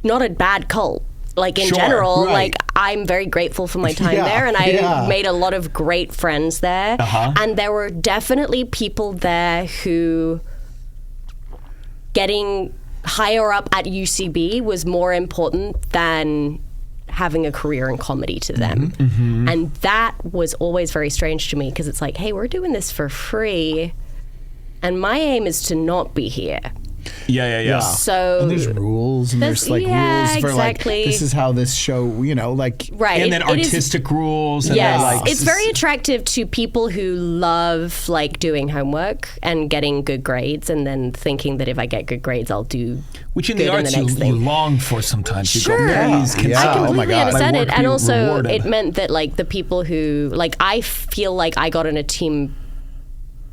not a bad cult. Like in Sure, general, right. like I'm very grateful for my time Yeah, there, and I yeah. made a lot of great friends there. Uh-huh. And there were definitely people there who getting higher up at UCB was more important than having a career in comedy to them. And that was always very strange to me because it's like, hey, we're doing this for free, and my aim is to not be here. Yeah. So and there's rules and there's like yeah, rules for exactly. like this is how this show, like right. And then it is- artistic rules. And Yes, then like it's very attractive to people who love like doing homework and getting good grades, and then thinking that if I get good grades, I'll do which in good the arts next you thing. long for sometimes. You Sure. go, please, can Yeah. I Oh my completely God. understand My it, work and be also rewarded. it meant that like the people who like I feel like I got on a team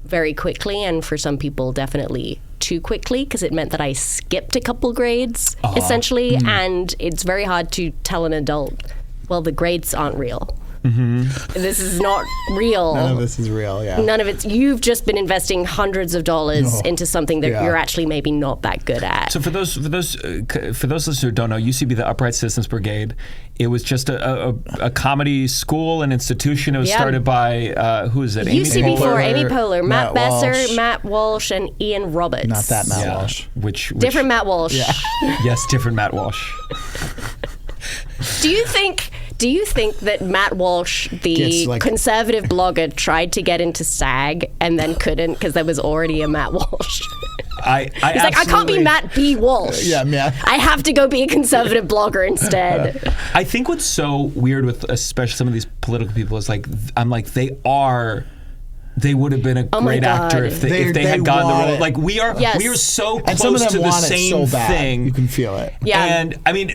very quickly, and for some people definitely too quickly, because it meant that I skipped a couple grades essentially, and it's very hard to tell an adult, well, the grades aren't real. This is not real. none of this is real. Yeah. None of it's. You've just been investing hundreds of dollars into something that Yeah. you're actually maybe not that good at. So for those listeners who don't know, UCB, the Upright Citizens Brigade, it was just a comedy school, an institution. It was Yeah. started by who is it? Amy UCB Poehler? for Amy Poehler, Matt Matt Besser, Walsh. Matt Walsh, and Ian Roberts. Not that Matt Yeah. Walsh. Which Different Matt Walsh. Yes, different Matt Walsh. Do you think that Matt Walsh, the Gets, like- conservative blogger, tried to get into SAG and then couldn't because there was already a Matt Walsh? I He's like, I can't be Matt B. Walsh. Yeah, Matt. I have to go be a conservative blogger instead. I think what's so weird with especially some of these political people is like I'm like they would have been a Oh my great actor God. if they They had gotten the want role. it. Like we are Yes. so And some of close them to the want it same so bad. thing. You can feel it. Yeah. And I mean,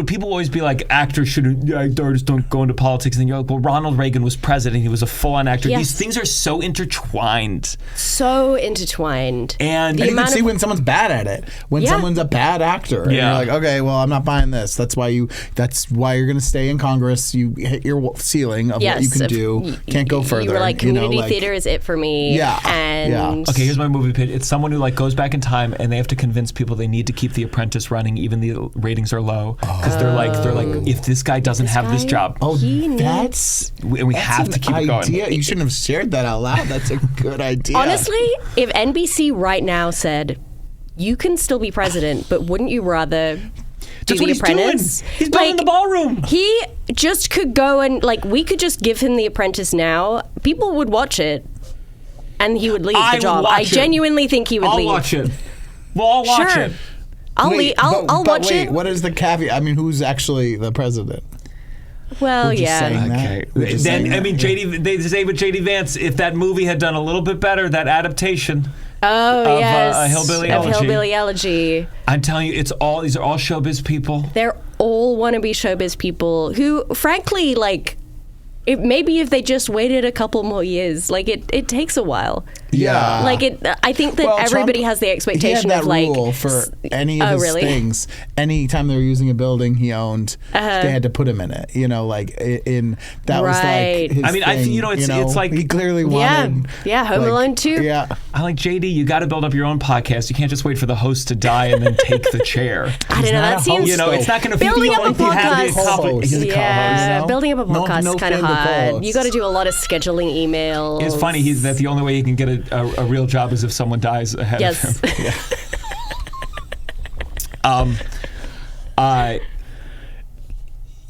people always be like, actors shouldn't, artists don't go into politics. And then you're like, well, Ronald Reagan was president. He was a full-on actor. Yes. These things are so intertwined. So intertwined. And And you can amount see of- when someone's bad at it. When Yeah. someone's a bad actor. And Yeah. you're like, okay, well, I'm not buying this. That's why you're going to stay in Congress. You hit your ceiling of what you can do. Can't go further. You were like, community theater is it for me. Yeah. And Yeah. okay, here's my movie pitch. It's someone who like goes back in time and they have to convince people they need to keep The Apprentice running even the ratings are low because they're like if this guy doesn't have this guy? job, Oh, He needs- that's we have an to keep it idea. going. You shouldn't have shared that out loud. That's a good idea. Honestly, if NBC right now said, you can still be president, but wouldn't you rather do That's The what he's Apprentice? doing. He's building the ballroom. He just could go and, like, we could just give him The Apprentice now. People would watch it, and he would leave I the would job. watch I it. genuinely think he would I'll leave. watch it. We'll all watch Sure. it. I'll watch wait, it. what is the caveat? I mean, who's actually the president? Well, We're just yeah. saying that. Okay. We're just saying Then I that. mean, they say with JD Vance, if that movie had done a little bit better, that adaptation. Oh, of, yes. A Hillbilly of Elegy. Hillbilly Elegy. I'm telling you, these are all showbiz people. They're all wannabe showbiz people who, frankly, like, maybe if they just waited a couple more years, like, it takes a while. Yeah. Like I think that Well, everybody Trump- has the expectation he had that of like rule for any of Oh, his really? things. Anytime they were using a building he owned, they had to put him in it. You know, like in that was Right. like his I mean, thing, it's like he clearly Yeah. wanted. Yeah, Home like, Alone 2. Yeah. I like JD. You got to build up your own podcast. You can't just wait for the host to die and then take the chair. I don't know. not That a seems host, You know, it's not going to Building up a podcast. Co-host. He's a yeah, co-host, you know? building up a No- podcast no is kind of favorite hard. co-hosts. You got to do a lot of scheduling emails. It's funny that the only way you can get a real job is if someone dies ahead Yes. of him.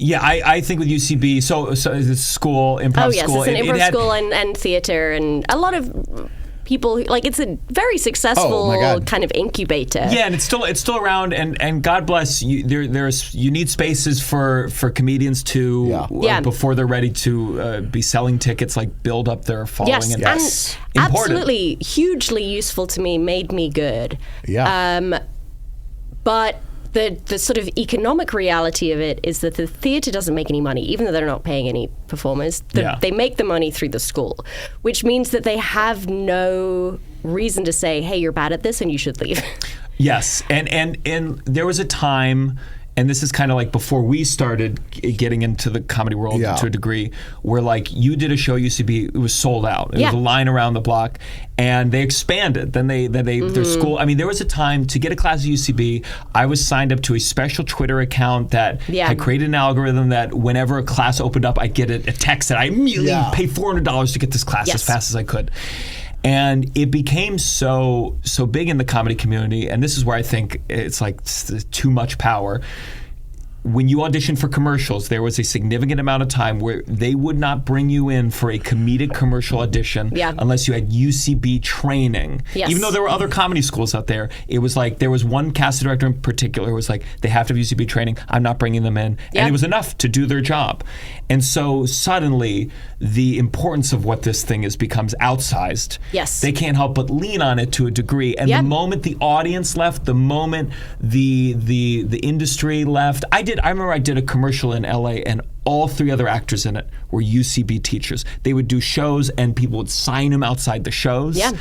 Yeah, I think with UCB, so it's school, improv school. It's an improv school and theater, and a lot of people, like, it's a very successful kind of incubator. Yeah, and it's still around, and God bless you. You need spaces for comedians to before they're ready to be selling tickets, like build up their following. Yes, and absolutely hugely useful to me, made me good. Yeah. But the sort of economic reality of it is that the theatre doesn't make any money, even though they're not paying any performers. They make the money through the school, which means that they have no reason to say, hey, you're bad at this and you should leave. Yes, and there was a time, and this is kind of like before we started getting into the comedy world to a degree, where like you did a show UCB, it was sold out. It was a line around the block, and they expanded. Then their school. I mean, there was a time to get a class at UCB. I was signed up to a special Twitter account that had created an algorithm that whenever a class opened up, I'd get a text that I immediately pay $400 to get this class as fast as I could. And it became so big in the comedy community, and this is where I think it's like too much power. When you auditioned for commercials, there was a significant amount of time where they would not bring you in for a comedic commercial audition unless you had UCB training. Yes. Even though there were other comedy schools out there, it was like there was one casting director in particular who was like, they have to have UCB training. I'm not bringing them in. And it was enough to do their job. And so suddenly the importance of what this thing is becomes outsized. Yes. They can't help but lean on it to a degree. And the moment the audience left, the moment the industry left, I remember I did a commercial in LA, and all 3 other actors in it were UCB teachers. They would do shows and people would sign them outside the shows. Yeah.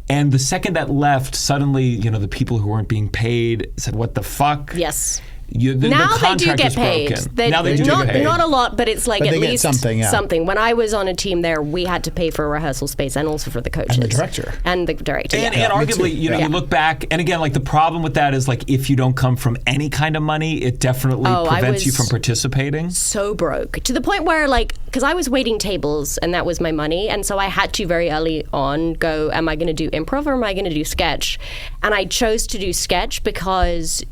And the second that left, suddenly, the people who weren't being paid said, what the fuck? Yes. Now they do get paid. Now they do get paid. Not a lot, but it's like at least something. When I was on a team there, we had to pay for a rehearsal space and also for the coaches. And the director. And the director. And arguably, you look back, and again, like the problem with that is like if you don't come from any kind of money, it definitely prevents you from participating. So broke. To the point where because I was waiting tables and that was my money, and so I had to very early on go, am I going to do improv or am I going to do sketch? And I chose to do sketch because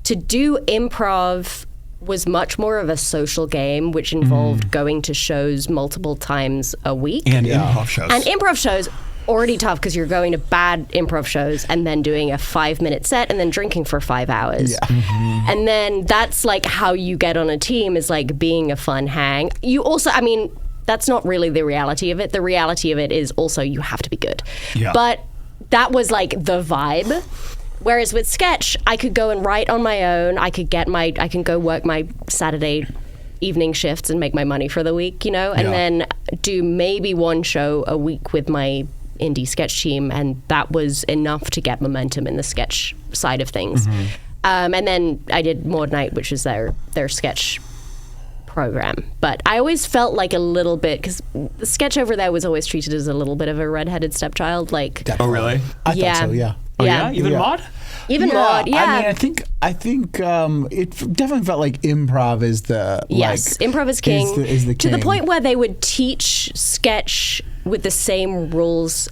to do improv was much more of a social game, which involved going to shows multiple times a week. And improv shows. And improv shows, already tough because you're going to bad improv shows and then doing a 5-minute set and then drinking for 5 hours. Yeah. And then that's like how you get on a team, is like being a fun hang. You also, that's not really the reality of it. The reality of it is also you have to be good. Yeah. But that was like the vibe. Whereas with sketch, I could go and write on my own. I can go work my Saturday evening shifts and make my money for the week, and then do maybe 1 show a week with my indie sketch team, and that was enough to get momentum in the sketch side of things. And then I did Maud Night, which is their sketch program. But I always felt like a little bit, because the sketch over there was always treated as a little bit of a redheaded stepchild. Oh, really? I thought so, yeah. Oh, yeah? Even Maud? Even Maud, yeah. I think it definitely felt like improv is the improv is king. Is the king. To the point where they would teach sketch with the same rules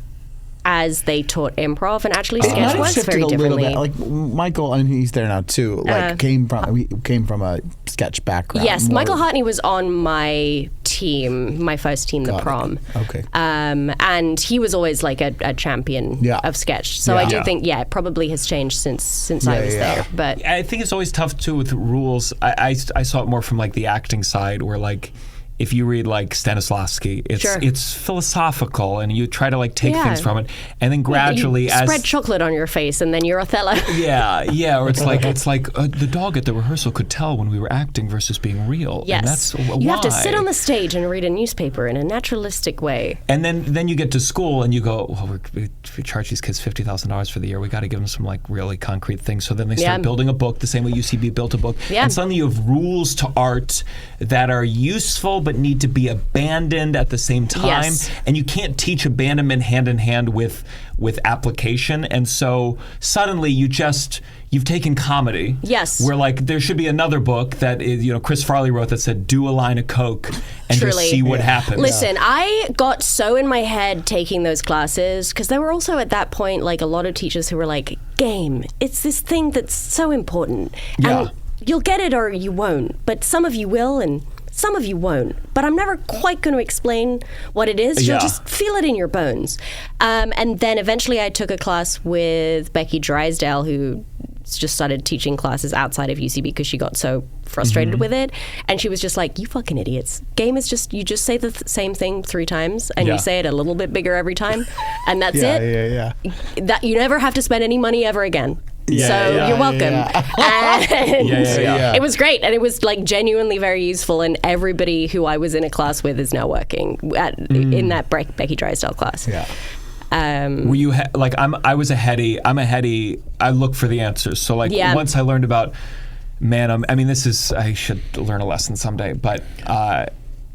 as they taught improv, and actually sketch works very differently. Like Michael, and he's there now too. Came from a sketch background. Yes, Michael Hartney was on my team, my first team, the Prom. Okay. And he was always like a champion of sketch. So I do think it probably has changed since I was there. But I think it's always tough too with rules. I saw it more from like the acting side, where like, if you read like Stanislavski, it's philosophical, and you try to like take things from it, and then gradually you spread chocolate on your face, and then you're Othello. Or it's like the dog at the rehearsal could tell when we were acting versus being real. Yes, and that's you have to sit on the stage and read a newspaper in a naturalistic way. And then you get to school and you go, well, we charge these kids $50,000 for the year. We got to give them some like really concrete things. So then they start building a book the same way UCB built a book, and suddenly you have rules to art that are useful but need to be abandoned at the same time, and you can't teach abandonment hand in hand with application. And so suddenly you've taken comedy, where like there should be another book that is, Chris Farley wrote that said, do a line of coke and just see what happens. Listen, I got so in my head taking those classes, because there were also at that point like a lot of teachers who were like, game, it's this thing that's so important. And you'll get it or you won't, but some of you will and some of you won't. But I'm never quite going to explain what it is. You'll just feel it in your bones. And then eventually I took a class with Becky Drysdale, who just started teaching classes outside of UCB because she got so frustrated with it. And she was just like, you fucking idiots. Game is just, you just say the same thing 3 times and you say it a little bit bigger every time. And that's it. That you never have to spend any money ever again. You're welcome. And it was great. And it was like genuinely very useful. And everybody who I was in a class with is now working in that Becky Drysdale class. Were you I'm a heady. I look for the answers. So once I learned about I should learn a lesson someday. But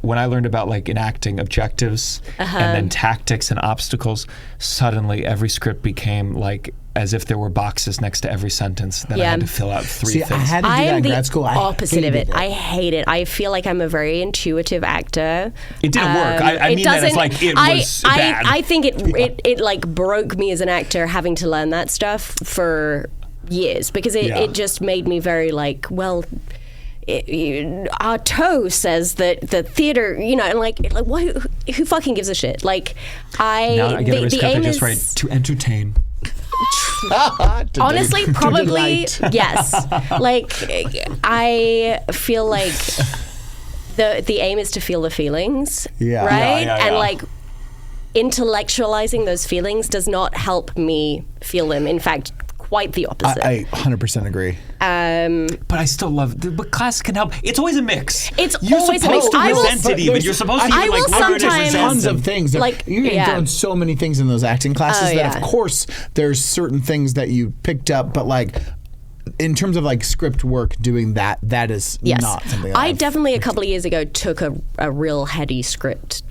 when I learned about enacting objectives and then tactics and obstacles, suddenly every script became as if there were boxes next to every sentence that I had to fill out 3 things. I had to do that in grad school. Opposite of it. I hate it. I feel like I'm a very intuitive actor. It didn't work. I mean that as it was bad. I think it broke me as an actor having to learn that stuff for years because it just made me very Artaud says that the theater, who fucking gives a shit? Now I get the aim is to entertain. Honestly, probably yes. I feel like the aim is to feel the feelings, right? And intellectualizing those feelings does not help me feel them. In fact, quite the opposite. I 100% agree. But I still love. But class can help. It's always a mix. You're always a mix. You're supposed to I will sometimes tons of things. You're getting thrown so many things in those acting classes that, of course, there's certain things that you picked up, but in terms of script work, doing that is not something. I definitely a couple of years ago took a real heady script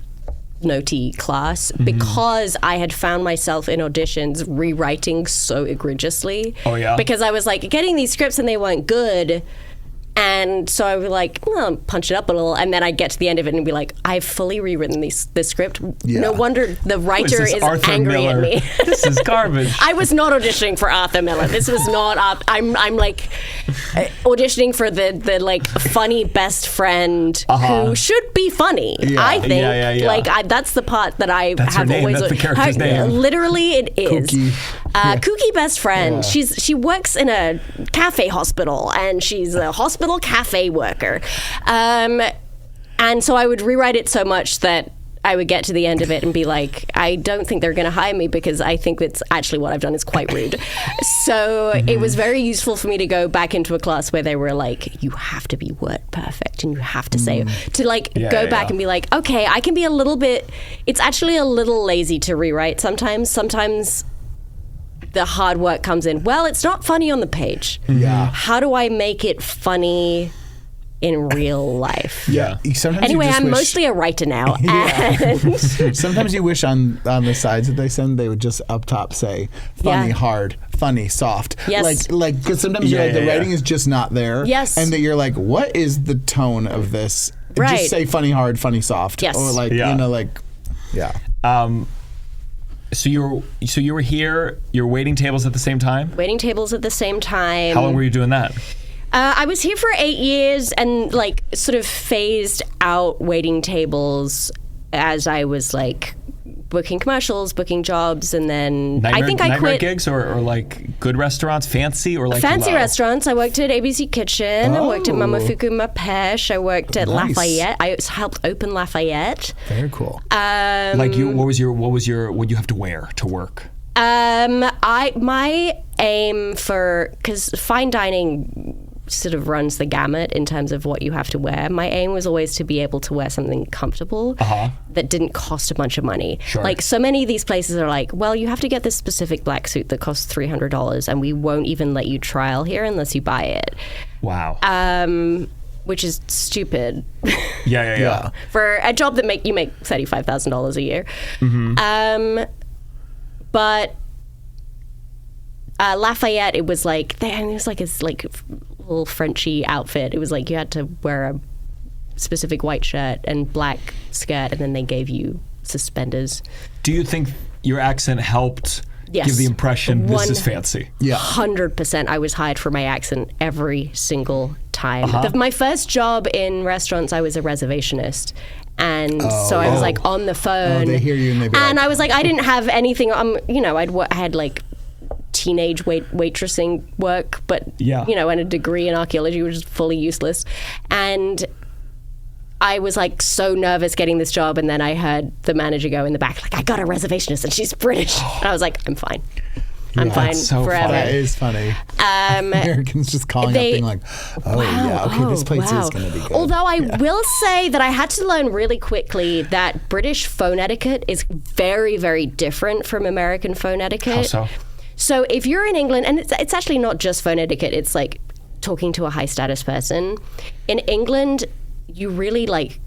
notey class because I had found myself in auditions rewriting so egregiously. Because I was getting these scripts and they weren't good. And so I was punch it up a little. And then I'd get to the end of it and be like, I've fully rewritten this script. No wonder the writer is Arthur angry Miller? at me. This is garbage. I was not auditioning for Arthur Miller. This was not I'm auditioning for the funny best friend who should be funny. I think that's the part that I that's have her name. always. That's the character's name. Literally, it is. Kooky best friend. Yeah. She works in a cafe hospital and she's a hospital cafe worker. And so I would rewrite it so much that I would get to the end of it and be like, I don't think they're going to hire me because I think that's actually what I've done is quite rude. So it was very useful for me to go back into a class where they were like, you have to be word perfect and you have to say, go back and be like, okay, I can be a little bit, it's actually a little lazy to rewrite sometimes. Sometimes the hard work comes in. Well, it's not funny on the page. How do I make it funny in real life? Anyway, I'm mostly a writer now. Sometimes you wish on the sides that they send, they would just up top say funny, hard, funny, soft. Yes. Because sometimes you're the writing is just not there. Yes. And that you're like, what is the tone of this? Right. Just say funny, hard, funny, soft. Yes. Or So you were here. You're waiting tables at the same time. Waiting tables at the same time. How long were you doing that? I was here for 8 years and sort of phased out waiting tables as I was booking commercials, booking jobs, and then I think I quit. Gigs or good restaurants, fancy or fancy restaurants. I worked at ABC Kitchen. I worked at Momofuku Mapesh. I worked at Lafayette. I helped open Lafayette. Very cool. What would you have to wear to work? My aim because fine dining sort of runs the gamut in terms of what you have to wear. My aim was always to be able to wear something comfortable that didn't cost a bunch of money. Sure. So many of these places are well, you have to get this specific black suit that costs $300 and we won't even let you trial here unless you buy it. Wow. Which is stupid. Yeah. For a job that you make $35,000 a year. But Lafayette, it was this little Frenchy outfit. It was you had to wear a specific white shirt and black skirt, and then they gave you suspenders. Do you think your accent helped give the impression this is fancy? 100%. I was hired for my accent every single time. My first job in restaurants, I was a reservationist. And so I was like on the phone. They hear you and they be and like, I was like, I didn't have anything. I had like teenage waitressing work, but and a degree in archaeology, which is fully useless. And I was like so nervous getting this job, and then I heard the manager go in the back, like, I got a reservationist and she's British. And I was like, I'm fine. I'm fine so forever. That is funny. Americans just calling up being like, this place is going to be good. Although I will say that I had to learn really quickly that British phone etiquette is very, very different from American phone etiquette. How so? So if you're in England, and it's actually not just phone etiquette, it's like talking to a high status person. In England, you really like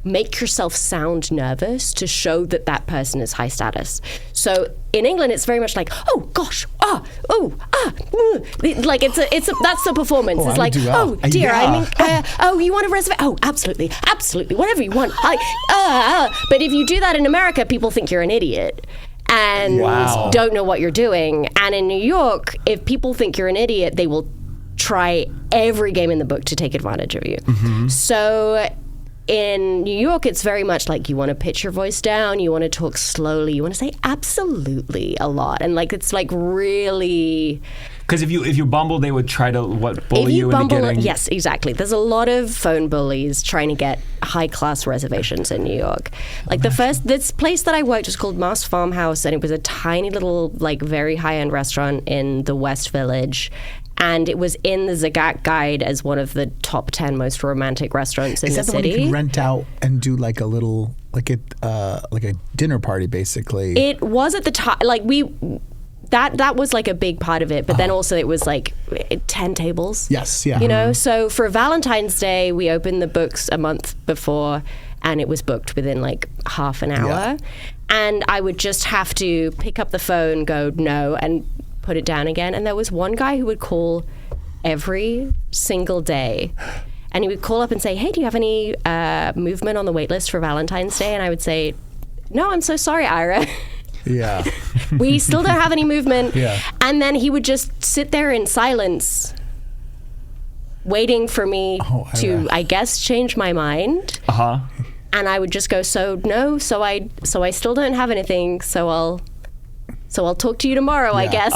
make yourself sound nervous to show that that person is high status. So in England, it's very much like, oh gosh, like it's a that's the performance. It's like, oh dear, you want a reservation? Oh, absolutely, whatever you want. But if you do that in America, people think you're an idiot and don't know what you're doing. And in New York, if people think you're an idiot, they will try every game in the book to take advantage of you. So in New York, it's very much like you want to pitch your voice down, you want to talk slowly, you want to say absolutely a lot, and like it's like really. Because if you bumble, they would try to bully you into getting. Yes, exactly. There's a lot of phone bullies trying to get high class reservations in New York. Like this place that I worked was called Moss Farmhouse, and it was a tiny little like very high end restaurant in the West Village. And it was in the Zagat Guide as one of the top 10 most romantic restaurants in the city. Is that the one you can rent out and do like a little, like a dinner party, basically? It was at the time, like that was like a big part of it. But then also it was like 10 tables. Yes, yeah. You know, so for Valentine's Day, we opened the books a month before, and it was booked within like half an hour. Yeah. And I would just have to pick up the phone, go no, and put it down again. And there was one guy who would call every single day, and he would call up and say, hey, do you have any movement on the wait list for Valentine's Day? And I would say, no, I'm so sorry, Ira. Yeah. We still don't have any movement. Yeah. And then he would just sit there in silence, waiting for me to, I guess, change my mind. And I would just go, so I still don't have anything, so I'll talk to you tomorrow, I guess.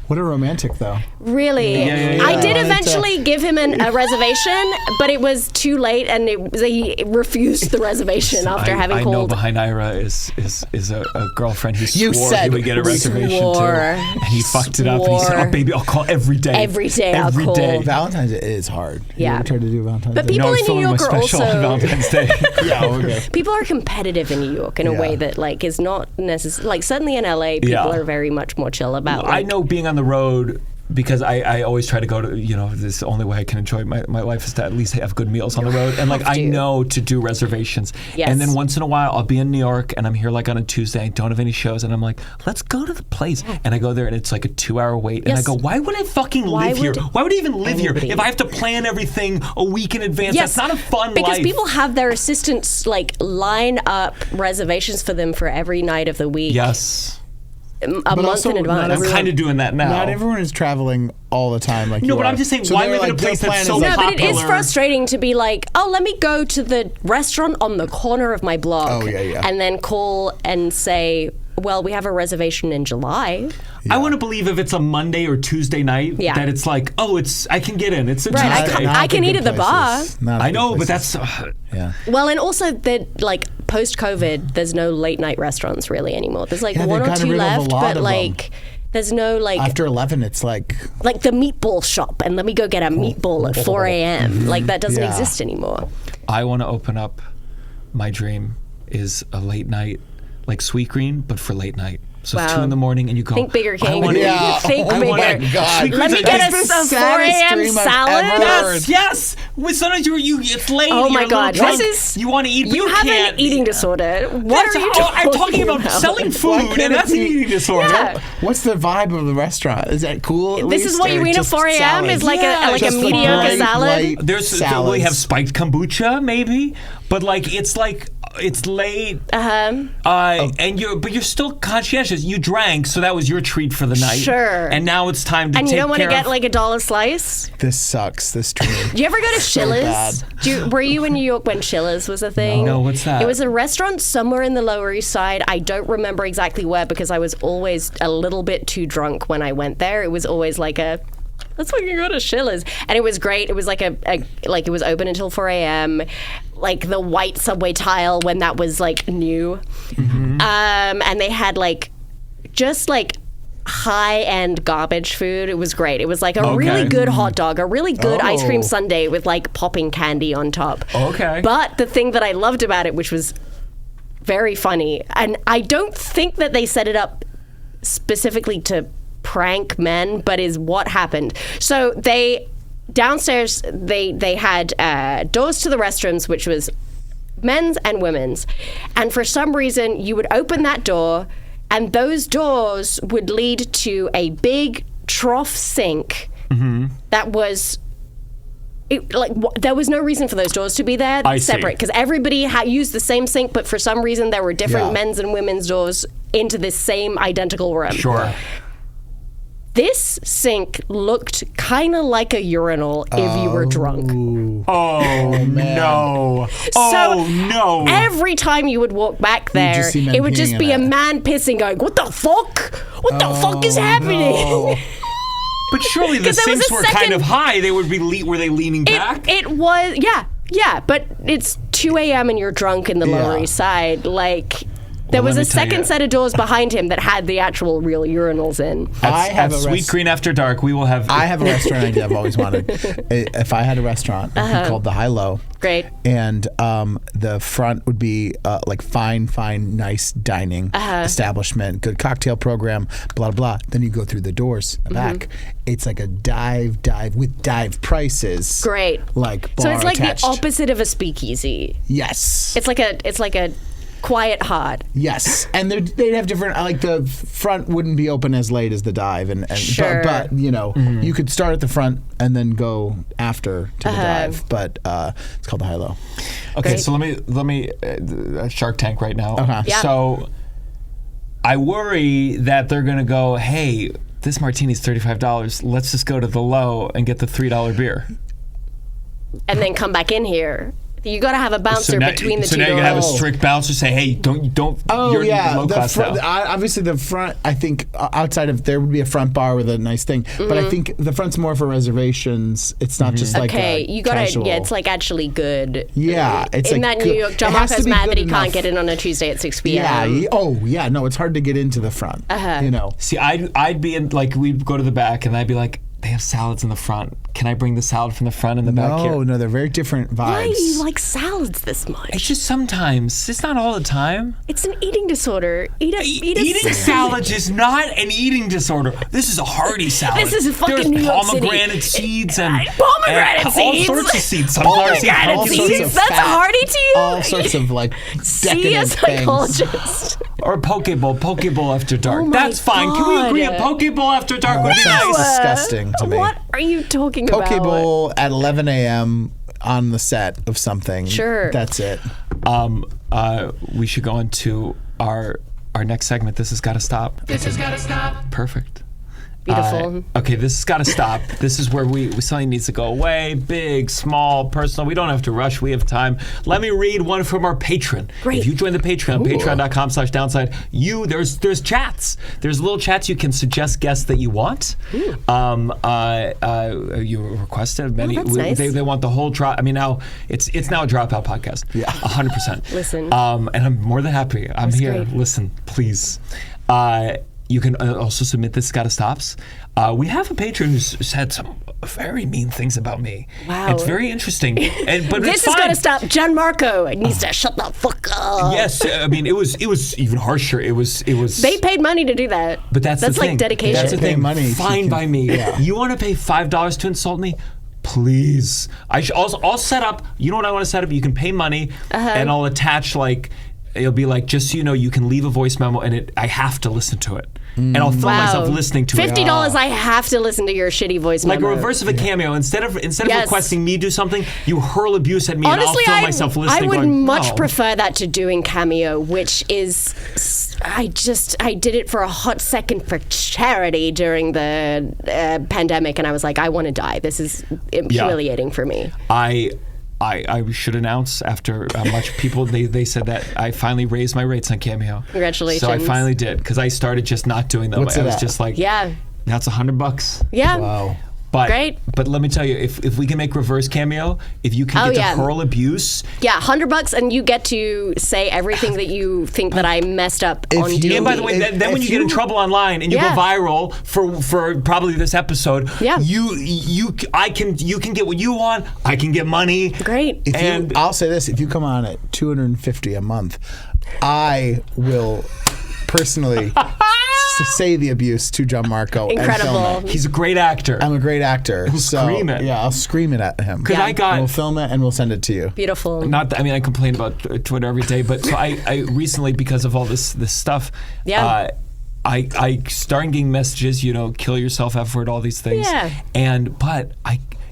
What a romantic, though. Really? Yeah. I did eventually give him a reservation, but it was too late, and he refused the reservation after having called. I know behind Ira is a girlfriend who swore he would get a reservation too. And he fucked it up, and he said, oh, baby, I'll call every day. Every day I'll call. Valentine's Day is hard. Yeah. You ever tried to do Valentine's Day? But people in New York are also. On Valentine's Day. People are competitive in New York in a way that like is not necessary. Like certainly in LA, people are very much more chill about. I know being on the road, because I always try to go to, this is the only way I can enjoy my life is to at least have good meals on the road. And like, I know to do reservations. Yes. And then once in a while, I'll be in New York and I'm here like on a Tuesday, I don't have any shows. And I'm like, let's go to the place. And I go there and it's like a 2-hour wait. And I go, why would I fucking live here? Why would I even live here if I have to plan everything a week in advance? Yes. That's not a fun because life. people have their assistants like line up reservations for them for every night of the week. Yes. A month in advance. I'm kind of doing that now. Not everyone is traveling all the time like No, but I'm just saying, so why live in a place that's so popular? No, but it is frustrating to be like, oh, let me go to the restaurant on the corner of my block. And then call and say, well, we have a reservation in July. I want to believe if it's a Monday or Tuesday night that it's like, I can get in. It's a Tuesday. I can eat at the bar. I know, but that's... Well, and also that like post-COVID, there's no late night restaurants really anymore. There's like one or two left, but like there's no like after 11 it's like the meatball shop and let me go get a meatball at 4 a.m. Like that doesn't exist anymore. I want to open up, my dream is a late night, like Sweet Green, but for late night. So it's 2 in the morning and you go, think bigger, King. Think bigger. Let me get a 4 a.m. salad. Yes. Sometimes it's late. Oh my God. You want to eat, but you have an eating disorder. What are you I'm talking about selling food, and that's an eating disorder. Yeah. What's the vibe of the restaurant? Is that cool? This is what you eat at 4 a.m. is like a mediocre salad. We have spiked kombucha, maybe, but like it's like it's late. And you're still conscientious. You drank, so that was your treat for the night. Sure. And now it's time to and take you don't want to get of- like $1 slice? This sucks. This dream. Do you ever go to Schiller's? Were you in New York when Schiller's was a thing? No, what's that? It was a restaurant somewhere in the Lower East Side. I don't remember exactly where because I was always a little bit too drunk when I went there. It was always like let's fucking go to Schiller's. And it was great. It was like it was open until 4 a.m. Like the white subway tile when that was like new. Mm-hmm. And they had just high-end garbage food. It was great. It was like a really good hot dog, a really good ice cream sundae with like popping candy on top. Okay. But the thing that I loved about it, which was very funny, and I don't think that they set it up specifically to prank men, but is what happened. So downstairs they had doors to the restrooms, which was men's and women's, and for some reason you would open that door and those doors would lead to a big trough sink that was there was no reason for those doors to be there separate because everybody used the same sink, but for some reason there were different men's and women's doors into this same identical room. Sure. This sink looked kind of like a urinal if you were drunk. Oh, no. So no. Every time you would walk back there, it would just be a man pissing going, what the fuck? What the fuck is happening? No. But surely the sinks were kind of high. They would be. Were they leaning back? It was, yeah. But it's 2 a.m. and you're drunk in the Lower East Side. There was a second set of doors behind him that had the actual real urinals in. At Sweet Green After Dark, we will have... I have a restaurant idea I've always wanted. If I had a restaurant, it would be called the High Low. Great. And the front would be fine, nice dining establishment, good cocktail program, blah, blah. Then you go through the doors back. It's like a dive with dive prices. Great. Like bar So it's like attached. the opposite of a speakeasy. Yes. It's like a quiet hard. Yes, and they'd have different. The front wouldn't be open as late as the dive, and Sure. but you could start at the front and then go after to the dive. But it's called the High Low. Okay, Great. so let me Shark Tank right now. Okay. Yeah. So I worry that they're gonna go, hey, this martini's $35. Let's just go to the Low and get the $3 beer. And then come back in here. You got to have a bouncer between the two doors. So now you're gonna have a strict bouncer say, "Hey, don't." You're low class now. Obviously, the front. I think outside of there would be a front bar with a nice thing, but I think the front's more for reservations. It's not just like you got to. casual. Yeah, it's like actually good. Yeah, it's in like that good. New York. It has to Gianmarco's be mad good that he enough. can't get in on a Tuesday at 6 p.m. Yeah. No, it's hard to get into the front. See, I'd be in we'd go to the back and I'd be like, they have salads in the front. Can I bring the salad from the front and the back here? No, they're very different vibes. Why do you like salads this much? It's just sometimes. It's not all the time. It's an eating disorder. Eating salads is not an eating disorder. This is a hearty salad. This is a fucking There's New York City. pomegranate seeds and pomegranate seeds. all sorts of seeds. Sunflower seeds. Pomegranate all sorts seeds. of That's fat, hearty to you. All sorts of See a decadent things. psychologist. Or Pokeball after dark. Oh my That's fine. Can we agree a God. Pokeball after dark would That be sounds nice? disgusting to me. What are you talking about? Pokeball at 11 a.m. on the set of something. Sure. That's it. We should go on to our next segment. This has got to stop. This has gotta stop. Perfect. Beautiful. Okay, this has got to stop. This is where something needs to go away. Big, small, personal. We don't have to rush. We have time. Let me read one from our patron. Great. If you join the Patreon, patreon.com/downside, there's chats. There's little chats. You can suggest guests that you want. You requested many. that's nice. They want the whole drop. I mean, now it's now a Dropout podcast. Yeah, 100%. Listen. And I'm more than happy. I'm here. great. Listen, please. You can also submit this Gotta Stops. We have a patron who's said some very mean things about me. Wow. It's very interesting. But This it's is fine. going to stop. Gianmarco needs to shut the fuck up. Yes, I mean it was even harsher. It was. They paid money to do that. But that's the thing. like dedication. That's the Pay thing. money. Fine by me. Yeah. You want to pay $5 to insult me? Please. I'll set up. You know what I want to set up? You can pay money, and I'll attach it'll be like, just so you know, you can leave a voice memo, and I have to listen to it. and I'll film myself listening to it. $50, I have to listen to your shitty voice Like memo. a reverse of a Cameo. Instead of requesting me do something, you hurl abuse at me, Honestly, and I'll film myself listening. I would going, much "No." prefer that to doing Cameo, which is I did it for a hot second for charity during the pandemic, and I was like, I want to die. This is humiliating for me. I should announce after much people, they said that I finally raised my rates on Cameo. Congratulations. So I finally did, because I started just not doing them. What's I it was at? just like, Yeah. that's $100. Yeah. Wow. But, Great. But let me tell you, if we can make reverse Cameo, if you can get to hurl abuse. Yeah, $100, and you get to say everything that you think that I messed up on doing. And by the way, then when you get in trouble online and you go viral for probably this episode, you can get what you want. I can get money. Great. I'll say this: if you come on at $250 a month, I will personally say the abuse to Gianmarco. Incredible. And film it. He's a great actor. I'm a great actor. He'll scream it. Yeah, I'll scream it at him. Because And we'll film it and we'll send it to you. Beautiful. I complain about Twitter every day, but so I recently, because of all this stuff, I started getting messages, kill yourself, F-word, all these things. Yeah. But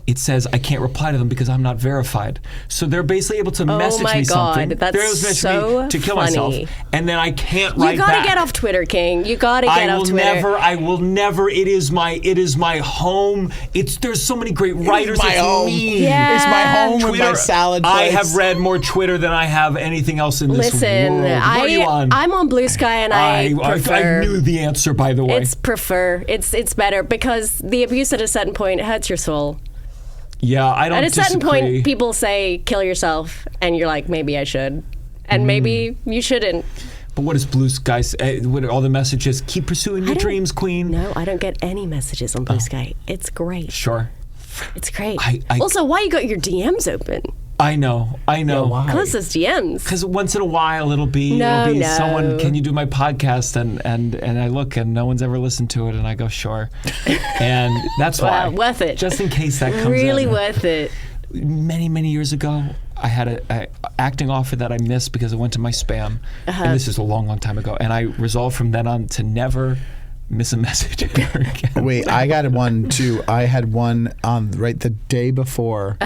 it says I can't reply to them because I'm not verified. So they're basically able to message me something. That's they're able to message so me to kill funny. myself, and then I can't write You gotta back. get off Twitter, King. You gotta get off Twitter. I will never. It is my home. There's so many great writers. my home. Me. Yeah. It's my home with Twitter, my salad I place. have read more Twitter than I have anything else in this Listen, world. What are you on? I'm on Blue Sky, and I prefer. I knew the answer, by the way. It's It's better because the abuse at a certain point hurts your soul. Yeah, I don't At a certain disagree. point, people say, kill yourself, and you're like, maybe I should. And maybe you shouldn't. But what is Blue Sky? What are all the messages? Keep pursuing your dreams, Queen. No, I don't get any messages on Blue Sky. It's great. Sure. It's great. I- Also, why you got your DMs open? I know. why? Close those DMs. Because once in a while it'll be someone, can you do my podcast? And I look and no one's ever listened to it, and I go, sure. And that's why. Wow, worth it. Just in case that comes Really in. worth it. Many years ago, I had a acting offer that I missed because it went to my spam. And this is a long time ago. And I resolved from then on to never miss a message ever again. Wait, I got one too. I had one on right the day before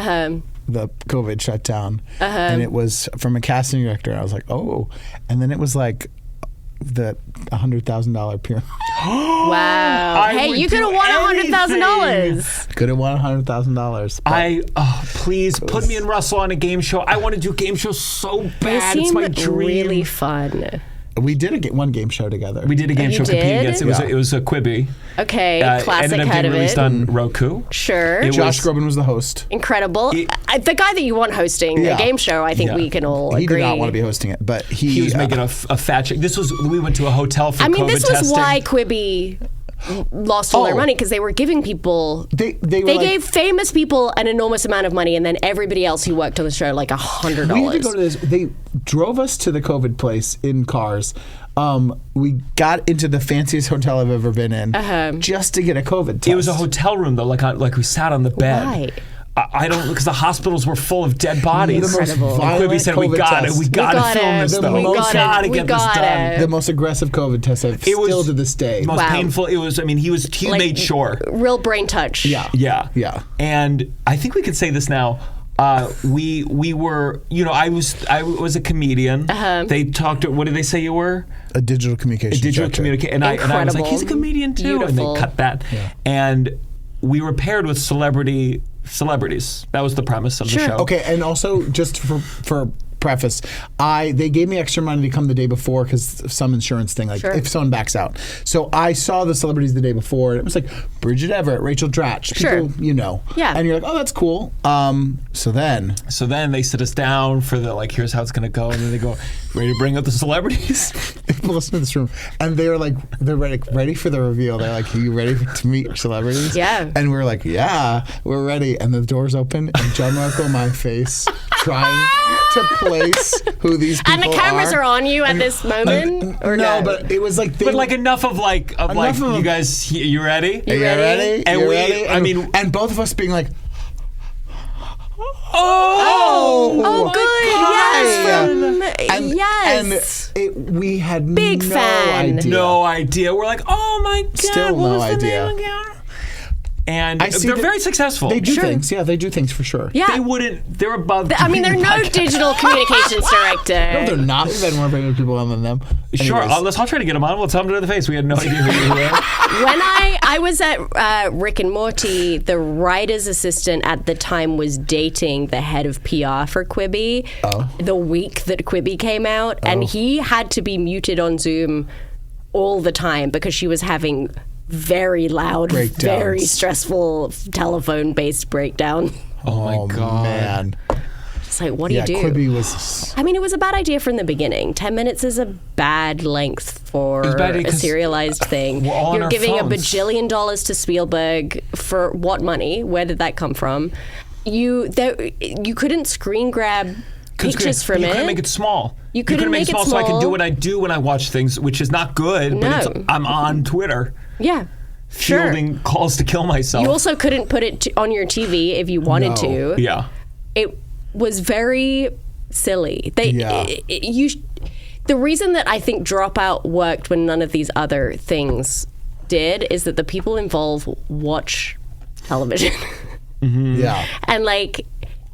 the COVID shutdown, and it was from a casting director. And I was like, oh, and then it was like the $100,000 pyramid. Wow. Hey, would you could have do won $100,000. Could have won $100,000. Please put me and Russell on a game show. I want to do a game show so They bad. It's seem my dream. really fun. We did one game show together. We did a game You show competing did? against. It was a Quibi. Okay, It classic ended up head getting of released it. on Roku. Sure. It Josh was- Groban was the host. Incredible. The guy that you want hosting a game show, I think we can all He agree. did not want to be hosting it, but He was making a fat check. We went to a hotel for COVID this was testing. why Quibi lost all their money, because they were giving people. They gave famous people an enormous amount of money, and then everybody else who worked on the show like $100. We had to go to this. They drove us to the COVID place in cars. We got into the fanciest hotel I've ever been in just to get a COVID test. It was a hotel room though, like we sat on the bed. Why? I don't, because the hospitals were full of dead bodies. The most Incredible. violent Quibi said, we COVID got test. it. We got to film this though. We got to get this done. The most aggressive COVID test I've still to this day. Most painful. It was. I mean, he made sure. Real brain touch. Yeah. And I think we could say this now. We were, I was a comedian. They talked. What did they say you were? A digital communication. And I was like, he's a comedian too. Beautiful. And they cut that. Yeah. And we were paired with celebrities. That was the premise of the show. Okay, and also just for preface, they gave me extra money to come the day before because of some insurance thing, if someone backs out. So I saw the celebrities the day before, and it was like Bridget Everett, Rachel Dratch, people you know. Yeah. And you're like, oh, that's cool. So then they sit us down for the here's how it's gonna go, and then they go, ready to bring up the celebrities? people listen to this room, and they're ready for the reveal. They're like, are you ready to meet your celebrities? Yeah. And we're like, yeah, we're ready. And the doors open, and Gianmarco, my face, trying to place who these people are. And the cameras are on you at this moment? Or no? But it was like... enough of you guys, you ready? Are you ready? And you we, ready? I mean... And both of us being like... Oh, good. Yes. We had Big no fan. idea. No idea. We're like, oh my God. Still what no was the idea. name again? And I see they're that very successful. They do things. Yeah, they do things for sure. Yeah. They wouldn't. They're above. I mean, they're no podcast. digital communications director. No, they're not. We've had more famous people on than them. Sure, Anyways. I'll try to get them on. We'll tell them to the face. We had no idea who you were. When I was at Rick and Morty, the writer's assistant at the time was dating the head of PR for Quibi the week that Quibi came out, and he had to be muted on Zoom all the time because she was having very loud, Breakdowns. very stressful telephone-based breakdown. Oh my God. Man. It's like, what do you do? Quibi was. I mean, it was a bad idea from the beginning. 10 minutes is a bad length for bad a 'cause serialized thing. we're all on You're our giving phones. $1 bajillion to Spielberg for what money? Where did that come from? You couldn't screen grab pictures from you it. couldn't make it small. You couldn't make it small so I can do small. what I do when I watch things, which is not good. But No. I'm on Twitter Yeah. Sure. fielding calls to kill myself. You also couldn't put it on your TV if you wanted to. yeah. It was very silly. Yeah. The reason that I think Dropout worked when none of these other things did is that the people involved watch television. Yeah. And like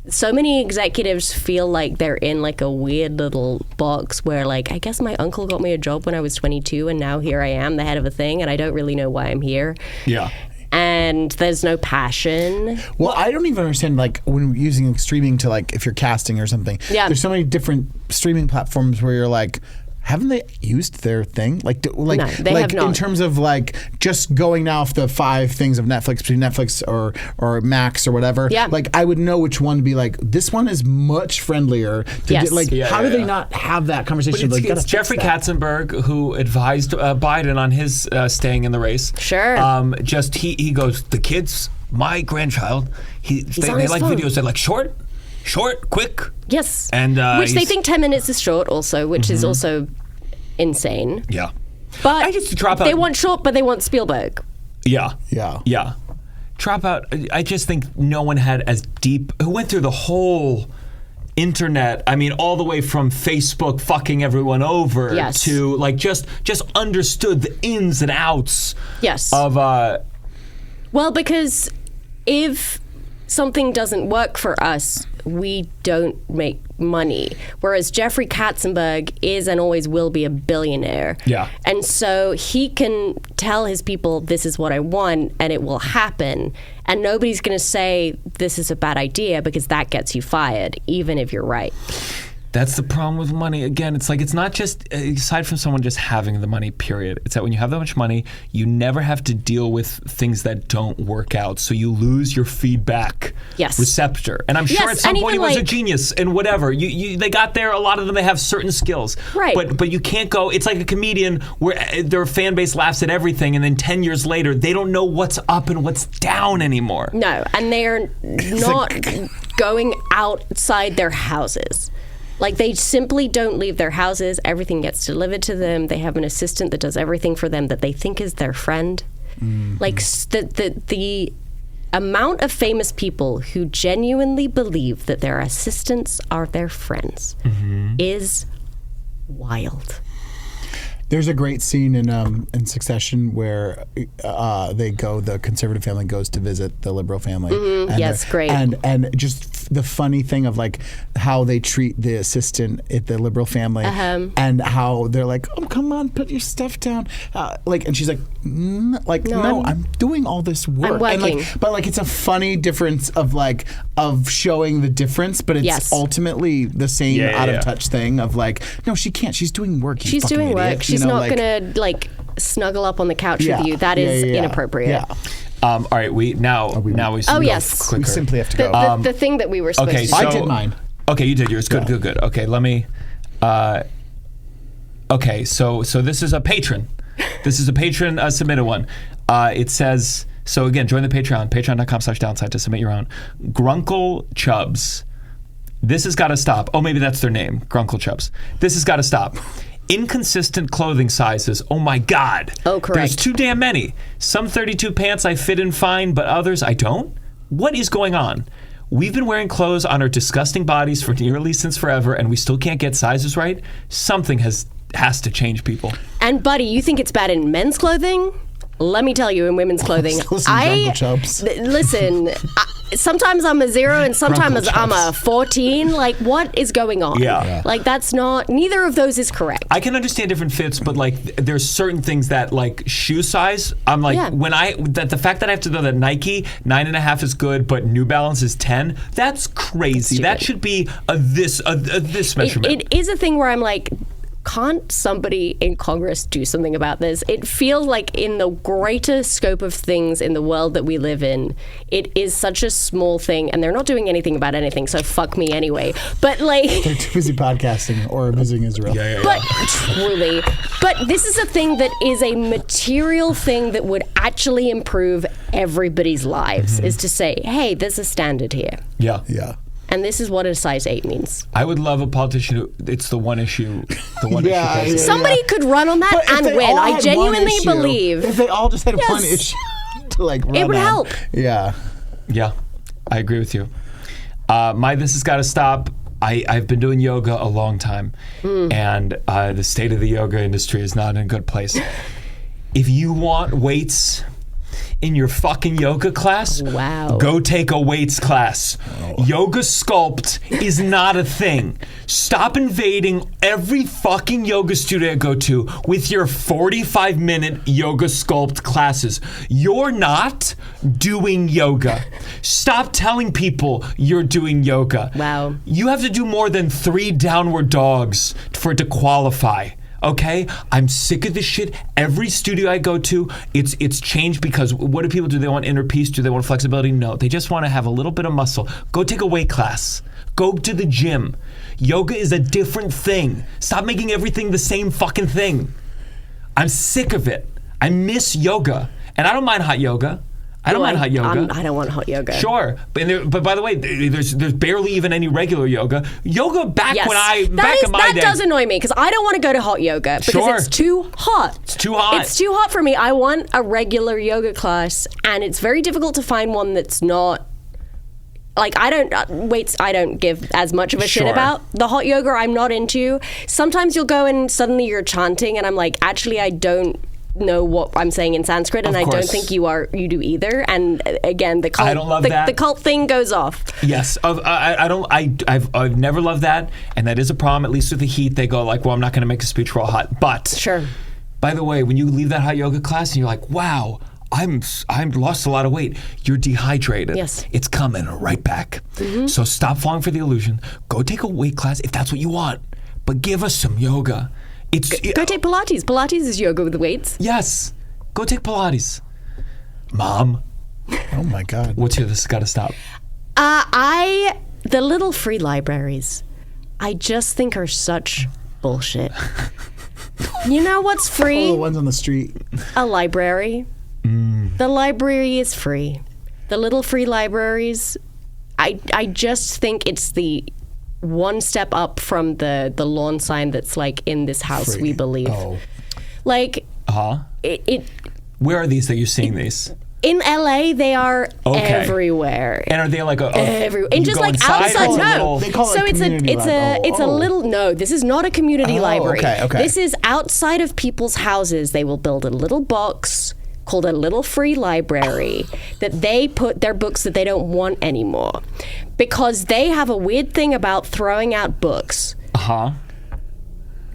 so many executives feel like they're in like a weird little box where like, I guess my uncle got me a job when I was 22 and now here I am, the head of a thing, and I don't really know why I'm here. Yeah. And there's no passion. Well, I don't even understand, like, when using streaming to, like, if you're casting or something. Yeah. There's so many different streaming platforms where you're like, haven't they used their thing? Like, No, they like have not. in terms of, like, just going now off the 5 things of Netflix, between Netflix or Max or whatever. Yeah. Like, I would know which one to be like, this one is much friendlier. To Yes. like, Yeah, how yeah, do they yeah. not have that But conversation? Like, it's gotta fix Jeffrey that. Katzenberg who advised Biden on his staying in the race. Sure. Just he goes, the kids, my grandchild, they on his like phone. videos that like short, quick. Yes. And which they he's- think 10 minutes is short also, which is also insane. Yeah. But I just drop out. they want short, but they want Spielberg. Yeah. Yeah. Yeah. Dropout, I just think no one had as deep, who went through the whole internet, I mean, all the way from Facebook fucking everyone over Yes. to like just understood the ins and outs Yes. of Well, because if something doesn't work for us, we don't make money. Whereas Jeffrey Katzenberg is and always will be a billionaire. Yeah. And so he can tell his people, this is what I want, and it will happen. And nobody's going to say, this is a bad idea, because that gets you fired, even if you're right. That's the problem with money. Again, it's like, it's not just, aside from someone just having the money, period. It's that when you have that much money, you never have to deal with things that don't work out. So you lose your feedback receptor. And I'm sure Yes, at some and point he even was a like- genius and whatever. They got there, a lot of them, they have certain skills. Right. But you can't go, it's like a comedian where their fan base laughs at everything and then 10 years later, they don't know what's up and what's down anymore. No, and they're not going outside their houses. Like, they simply don't leave their houses. Everything gets delivered to them. They have an assistant that does everything for them that they think is their friend. Like, the amount of famous people who genuinely believe that their assistants are their friends is wild. There's a great scene in Succession where the conservative family goes to visit the liberal family. And Yes, they're- great. And just the funny thing of like how they treat the assistant at the liberal family, and how they're like, "Oh, come on, put your stuff down," and she's like, "No, I'm doing all this work." I'm working. But it's a funny difference of showing the difference, but it's ultimately the same out of touch thing of like, no, she can't. She's doing work. You She's fucking doing work. idiot. She's not going to, snuggle up on the couch with you. That is inappropriate. Yeah. All right, now we Oh, yes. quicker. We simply have to go. The thing that we were supposed to do. I did mine. Okay, you did yours. Good. Okay, let me. Okay, so this is a patron. This is a patron submitted one. It says, so again, join the Patreon, patreon.com/downside to submit your own. Grunkle Chubbs. This has got to stop. Oh, maybe that's their name, Grunkle Chubbs. This has got to stop. Inconsistent clothing sizes. Oh my God. Oh, correct. There's too damn many. Some 32 pants I fit in fine, but others I don't. What is going on? We've been wearing clothes on our disgusting bodies for nearly since forever, and we still can't get sizes right. Something has to change, people. And buddy, you think it's bad in men's clothing? Let me tell you, in women's clothing, listen. Sometimes I'm a 0 and sometimes I'm a 14. Like, what is going on? Yeah. Like, that's not, neither of those is correct. I can understand different fits, but like, there's certain things that, like, shoe size, I'm like, the fact that I have to know that Nike 9.5 is good, but New Balance is 10, that's crazy. That should be this measurement. It is a thing where I'm like, can't somebody in Congress do something about this? It feels like in the greater scope of things in the world that we live in, it is such a small thing, and they're not doing anything about anything, so fuck me anyway. But like... They're too busy podcasting or visiting Israel. But truly. But this is a thing that is a material thing that would actually improve everybody's lives, is to say, hey, there's a standard here. Yeah. And this is what a size 8 means. I would love a politician who, it's the one issue. Issue. Somebody could run on that and win. I genuinely believe. If they all just had one issue to like run it would help. Yeah. Yeah, I agree with you. This has got to stop. I've been doing yoga a long time, and the state of the yoga industry is not in a good place. If you want weights in your fucking yoga class, go take a weights class. Yoga sculpt is not a thing. Stop invading every fucking yoga studio I go to with your 45-minute yoga sculpt classes. You're not doing yoga. Stop telling people you're doing yoga. Wow. You have to do more than 3 downward dogs for it to qualify. Okay, I'm sick of this shit. Every studio I go to, it's changed because what do people do? They want inner peace. Do they want flexibility? No, they just want to have a little bit of muscle. Go take a weight class. Go to the gym. Yoga is a different thing. Stop making everything the same fucking thing. I'm sick of it. I miss yoga, and I don't mind hot yoga. I don't mind hot yoga. I don't want hot yoga. Sure, but by the way, there's barely even any regular yoga. Yoga back in my day. That does annoy me because I don't want to go to hot yoga because it's too hot. It's too hot. It's too hot for me. I want a regular yoga class, and it's very difficult to find one that's not. Like, I don't give as much of a shit about. The hot yoga I'm not into. Sometimes you'll go and suddenly you're chanting, and I'm like, actually, I don't know what I'm saying in Sanskrit, and I don't think you do either. And again, the cult, I don't love that. The cult thing goes off. Yes, I've never loved that, and that is a problem. At least with the heat, they go like, well, I'm not going to make a speech real hot. But sure. By the way, when you leave that hot yoga class and you're like, wow, I'm lost a lot of weight. You're dehydrated. Yes. It's coming right back. Mm-hmm. So stop falling for the illusion. Go take a weight class if that's what you want, but give us some yoga. Go take Pilates. Pilates is yoga with weights. Yes. Go take Pilates. Mom. Oh my God. What's here? This has got to stop. The little free libraries, I just think are such bullshit. You know what's free? All the ones on the street. A library. The library is free. The little free libraries, I just think it's the one step up from the lawn sign that's like, in this house Free. we believe. Oh. Like, where are these that you're seeing these? In LA, they are everywhere. And are they like everywhere? And just like outside, no. They call it so it's a little, no, this is not a community library. Okay. This is outside of people's houses. They will build a little box called a little free library that they put their books that they don't want anymore, because they have a weird thing about throwing out books.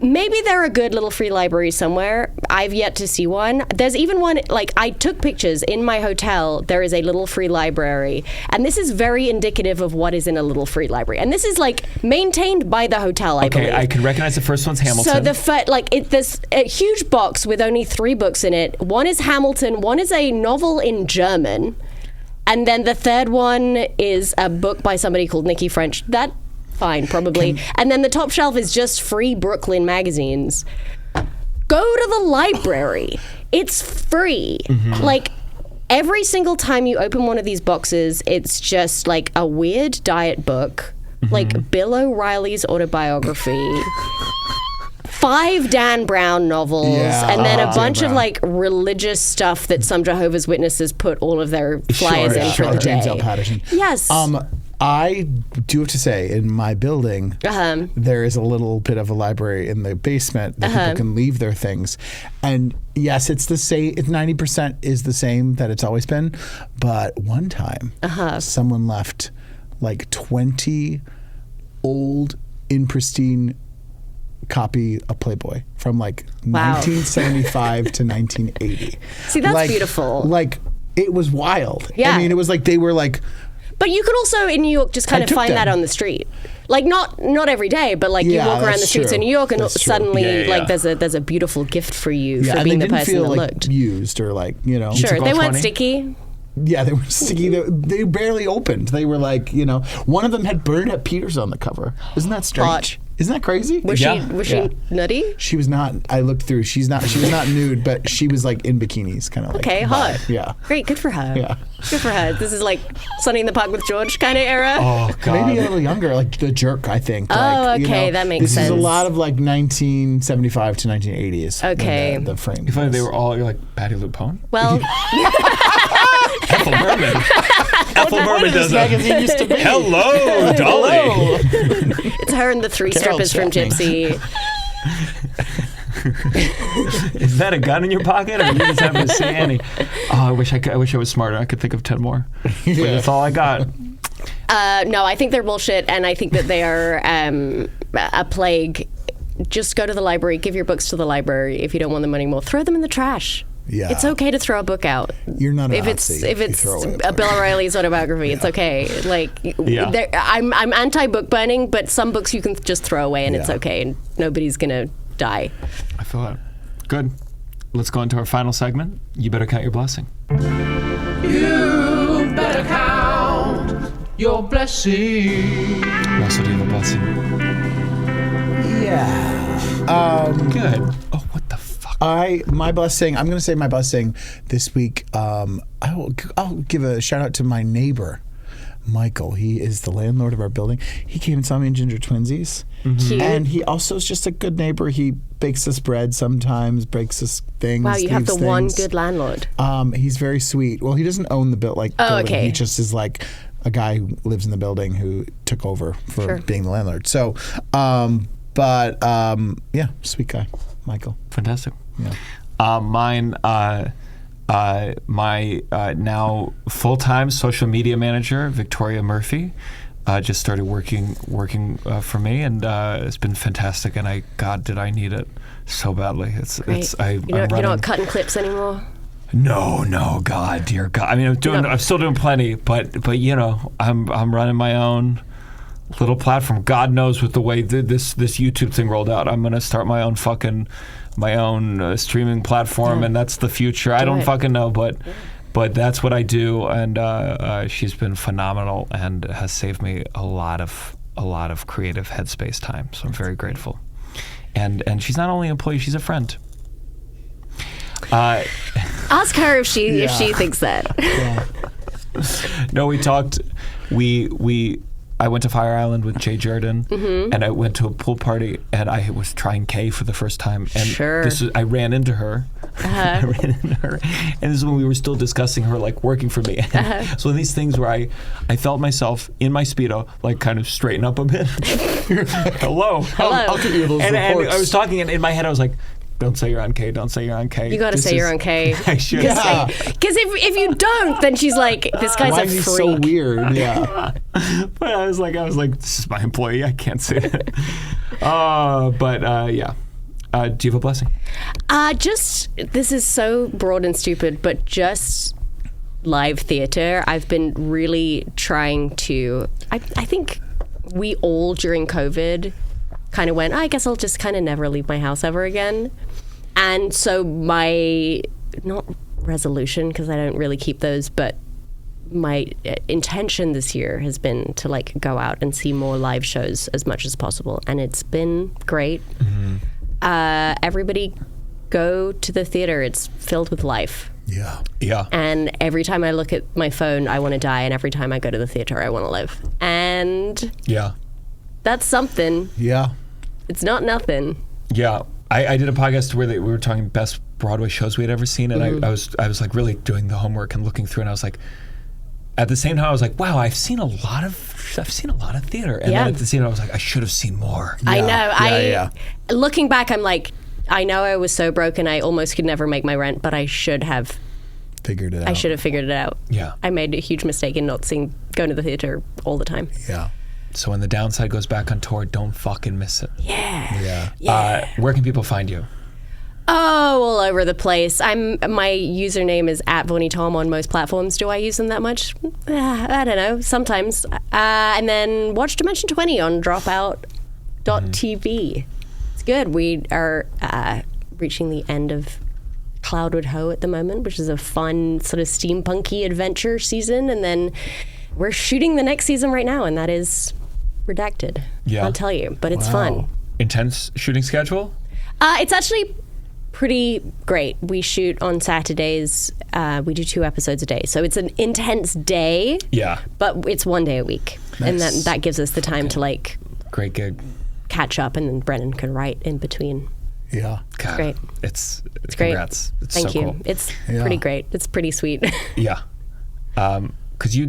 Maybe there are good little free libraries somewhere. I've yet to see one. There's even one, like, I took pictures in my hotel. There is a little free library. And this is very indicative of what is in a little free library. And this is, like, maintained by the hotel, I believe. Okay, I can recognize the first one's Hamilton. So there's a huge box with only 3 books in it. One is Hamilton. One is a novel in German. And then the third one is a book by somebody called Nikki French. Fine, probably. And then the top shelf is just free Brooklyn magazines. Go to the library. It's free. Mm-hmm. Like, every single time you open one of these boxes, it's just like a weird diet book, like Bill O'Reilly's autobiography, 5 Dan Brown novels, and then a bunch of like religious stuff that some Jehovah's Witnesses put all of their flyers in for the day. James L. Patterson. Yes. I do have to say, in my building, there is a little bit of a library in the basement that people can leave their things. And yes, it's the same. 90% is the same that it's always been. But one time, someone left like 20 old, in pristine copy of Playboy from like 1975 to 1980. See, that's beautiful. Like, it was wild. Yeah. I mean, it was like they were like... But you could also in New York just kind of find that on the street, like not every day, but like you walk around the streets in New York and suddenly like there's a beautiful gift for you for being the person that looked used or like Sure, they weren't sticky. Yeah, they were sticky. They barely opened. They were like one of them had Bernadette Peters on the cover. Isn't that strange? Hot. Isn't that crazy? Was she nutty? She was not. I looked through. She was not nude, but she was like in bikinis, kind of like. Okay, hot. Yeah. Great, good for her. Yeah. Good for her. This is like Sunny in the Park with George kind of era. Oh God. Maybe a little younger, like The Jerk, I think. Oh, okay, that makes sense. This is a lot of like 1975 to 1980s. Okay. The frame. You find they were all like Patty LuPone? Well, Ethel Merman. Ethel Merman does a magazine used to be. hello, Dolly. it's her and the three Carol strippers from Chapman. Gypsy. Is that a gun in your pocket, or you just happen to see any? Oh, I wish I was smarter. I could think of 10 more. But that's all I got. No, I think they're bullshit, and I think that they are a plague. Just go to the library, give your books to the library. If you don't want them anymore, throw them in the trash. Yeah. It's okay to throw a book out. You're not a if Nazi it's throw away a Bill O'Reilly's autobiography, it's okay. Like I'm anti book burning, but some books you can just throw away and it's okay, and nobody's gonna die. I feel that. Good. Let's go into our final segment. You better count your blessing. You better count your blessing. Russell, do you have a blessing? Yeah. Good. Oh, what the fuck? My blessing. I'm going to say my blessing this week. I'll give a shout out to my neighbor, Michael. He is the landlord of our building. He came and saw me in Ginger Twinsies. Cute. And he also is just a good neighbor. He bakes us bread sometimes, breaks us things. Wow, you have the one things. good landlord. He's very sweet. Well, he doesn't own the building. Okay. He just is like a guy who lives in the building who took over for being the landlord. So, yeah, sweet guy, Michael. Fantastic. Yeah. Mine, my now full-time social media manager, Victoria Murphy, just started working for me, and it's been fantastic. And God, did I need it so badly? You're not cutting clips anymore. No, God, dear God. I mean, I'm still doing plenty, but I'm running my own little platform. God knows with the way this YouTube thing rolled out, I'm gonna start my own streaming platform, and that's the future. I don't fucking know, but that's what I do, and she's been phenomenal and has saved me a lot of creative headspace time. So I'm very grateful. And she's not only an employee, she's a friend. Ask her if she thinks that. Yeah. No, we talked. I went to Fire Island with Jay Jordan, and I went to a pool party, and I was trying K for the first time, and I ran into her. And this is when we were still discussing her like working for me. So these things where I felt myself in my Speedo like kind of straighten up a bit. Hello. I'll give you those and reports. I was talking, and in my head I was like, don't say you're on K. Don't say you're on K. You got to say you're on K. I should. Because if you don't, then she's like, this guy's Why a is he freak. so weird? Yeah. But I was like, this is my employee. I can't say that. Yeah. Do you have a blessing? This is so broad and stupid, but just live theater. I've been really trying to. I think we all during COVID kind of went, I guess I'll just kind of never leave my house ever again. And so my, not resolution, because I don't really keep those, but my intention this year has been to like go out and see more live shows as much as possible. And it's been great. Everybody go to the theater. It's filled with life. Yeah. Yeah. And every time I look at my phone, I want to die. And every time I go to the theater, I want to live. And that's something. Yeah. It's not nothing. Yeah. I did a podcast where we were talking best Broadway shows we had ever seen, and I was like really doing the homework and looking through, and I was like, at the same time, I was like, wow, I've seen a lot of theater. And then at the same time, I was like, I should have seen more. I know. Looking back, I'm like, I know I was so broken, I almost could never make my rent, but I should have figured it out. I should have figured it out. Yeah. I made a huge mistake in not going to the theater all the time. Yeah. So when The Downside goes back on tour, don't fucking miss it. Yeah. Where can people find you? Oh, all over the place. My username is @VonnieTom on most platforms. Do I use them that much? I don't know. Sometimes. And then watch Dimension 20 on Dropout.tv. It's good. We are reaching the end of Cloudwood Ho at the moment, which is a fun sort of steampunky adventure season. And then we're shooting the next season right now, and that is redacted. Yeah. I'll tell you, but it's fun. Intense shooting schedule? It's actually pretty great. We shoot on Saturdays. We do 2 episodes a day. So it's an intense day. Yeah. But it's 1 day a week. Nice. And that gives us the time to like Great gig. catch up, and then Brennan can write in between. Yeah. God, great. It's great. Congrats. It's Thank so you. cool. It's Yeah. pretty great. It's pretty sweet. Yeah. Because you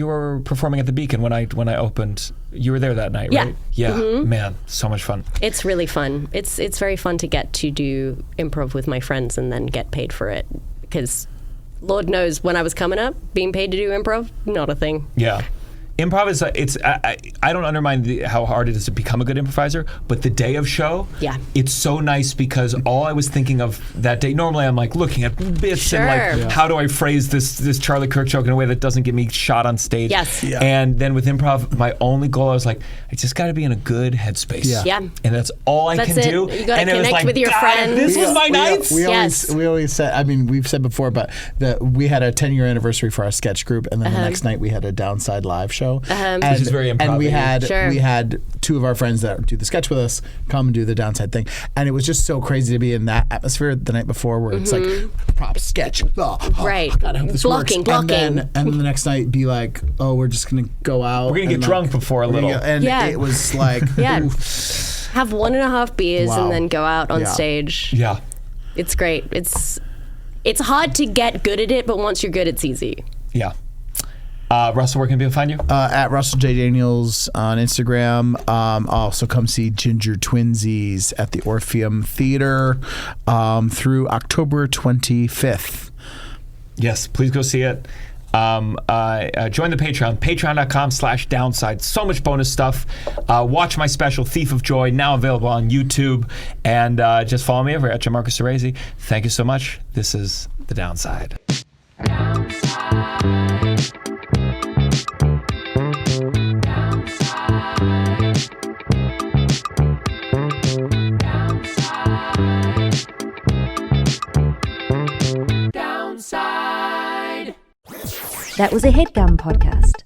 were performing at the Beacon when I opened. You were there that night, Yeah. right? Yeah. Man, so much fun. It's really fun. It's very fun to get to do improv with my friends and then get paid for it, because Lord knows when I was coming up, being paid to do improv, not a thing. Yeah. Improv is I don't undermine how hard it is to become a good improviser, but the day of show, it's so nice, because all I was thinking of that day, normally I'm like looking at bits and like how do I phrase this Charlie Kirk joke in a way that doesn't get me shot on stage. Yes. Yeah. And then with improv, my only goal, I was like, I just got to be in a good headspace. Yeah. And that's all I That's can it. do. You gotta and it was connect like, with your God, friends. This was my nights. We Yes. always said, I mean, we've said before, but we had a 10-year anniversary for our sketch group, and then the next night we had a Downside live show. Which is very And we improv-y. had 2 of our friends that do the sketch with us come and do the Downside thing, and it was just so crazy to be in that atmosphere the night before, where it's like prop sketch, Right. God, I hope this Blocking. works. And then the next night be like, oh, we're just gonna go out. We're gonna get and, drunk before a little. And it was like, oof. Have 1.5 beers Wow. and then go out on Yeah. stage. Yeah. It's great. It's hard to get good at it, but once you're good, it's easy. Yeah. Russell, where can people find you? At Russell J. Daniels on Instagram. Also come see Ginger Twinsies at the Orpheum Theater through October 25th. Yes, please go see it. Join the Patreon, patreon.com/downside. So much bonus stuff. Watch my special, Thief of Joy, now available on YouTube. And just follow me over at Gianmarco Soresi. Thank you so much. This is The Downside. Downside. That was a Headgum podcast.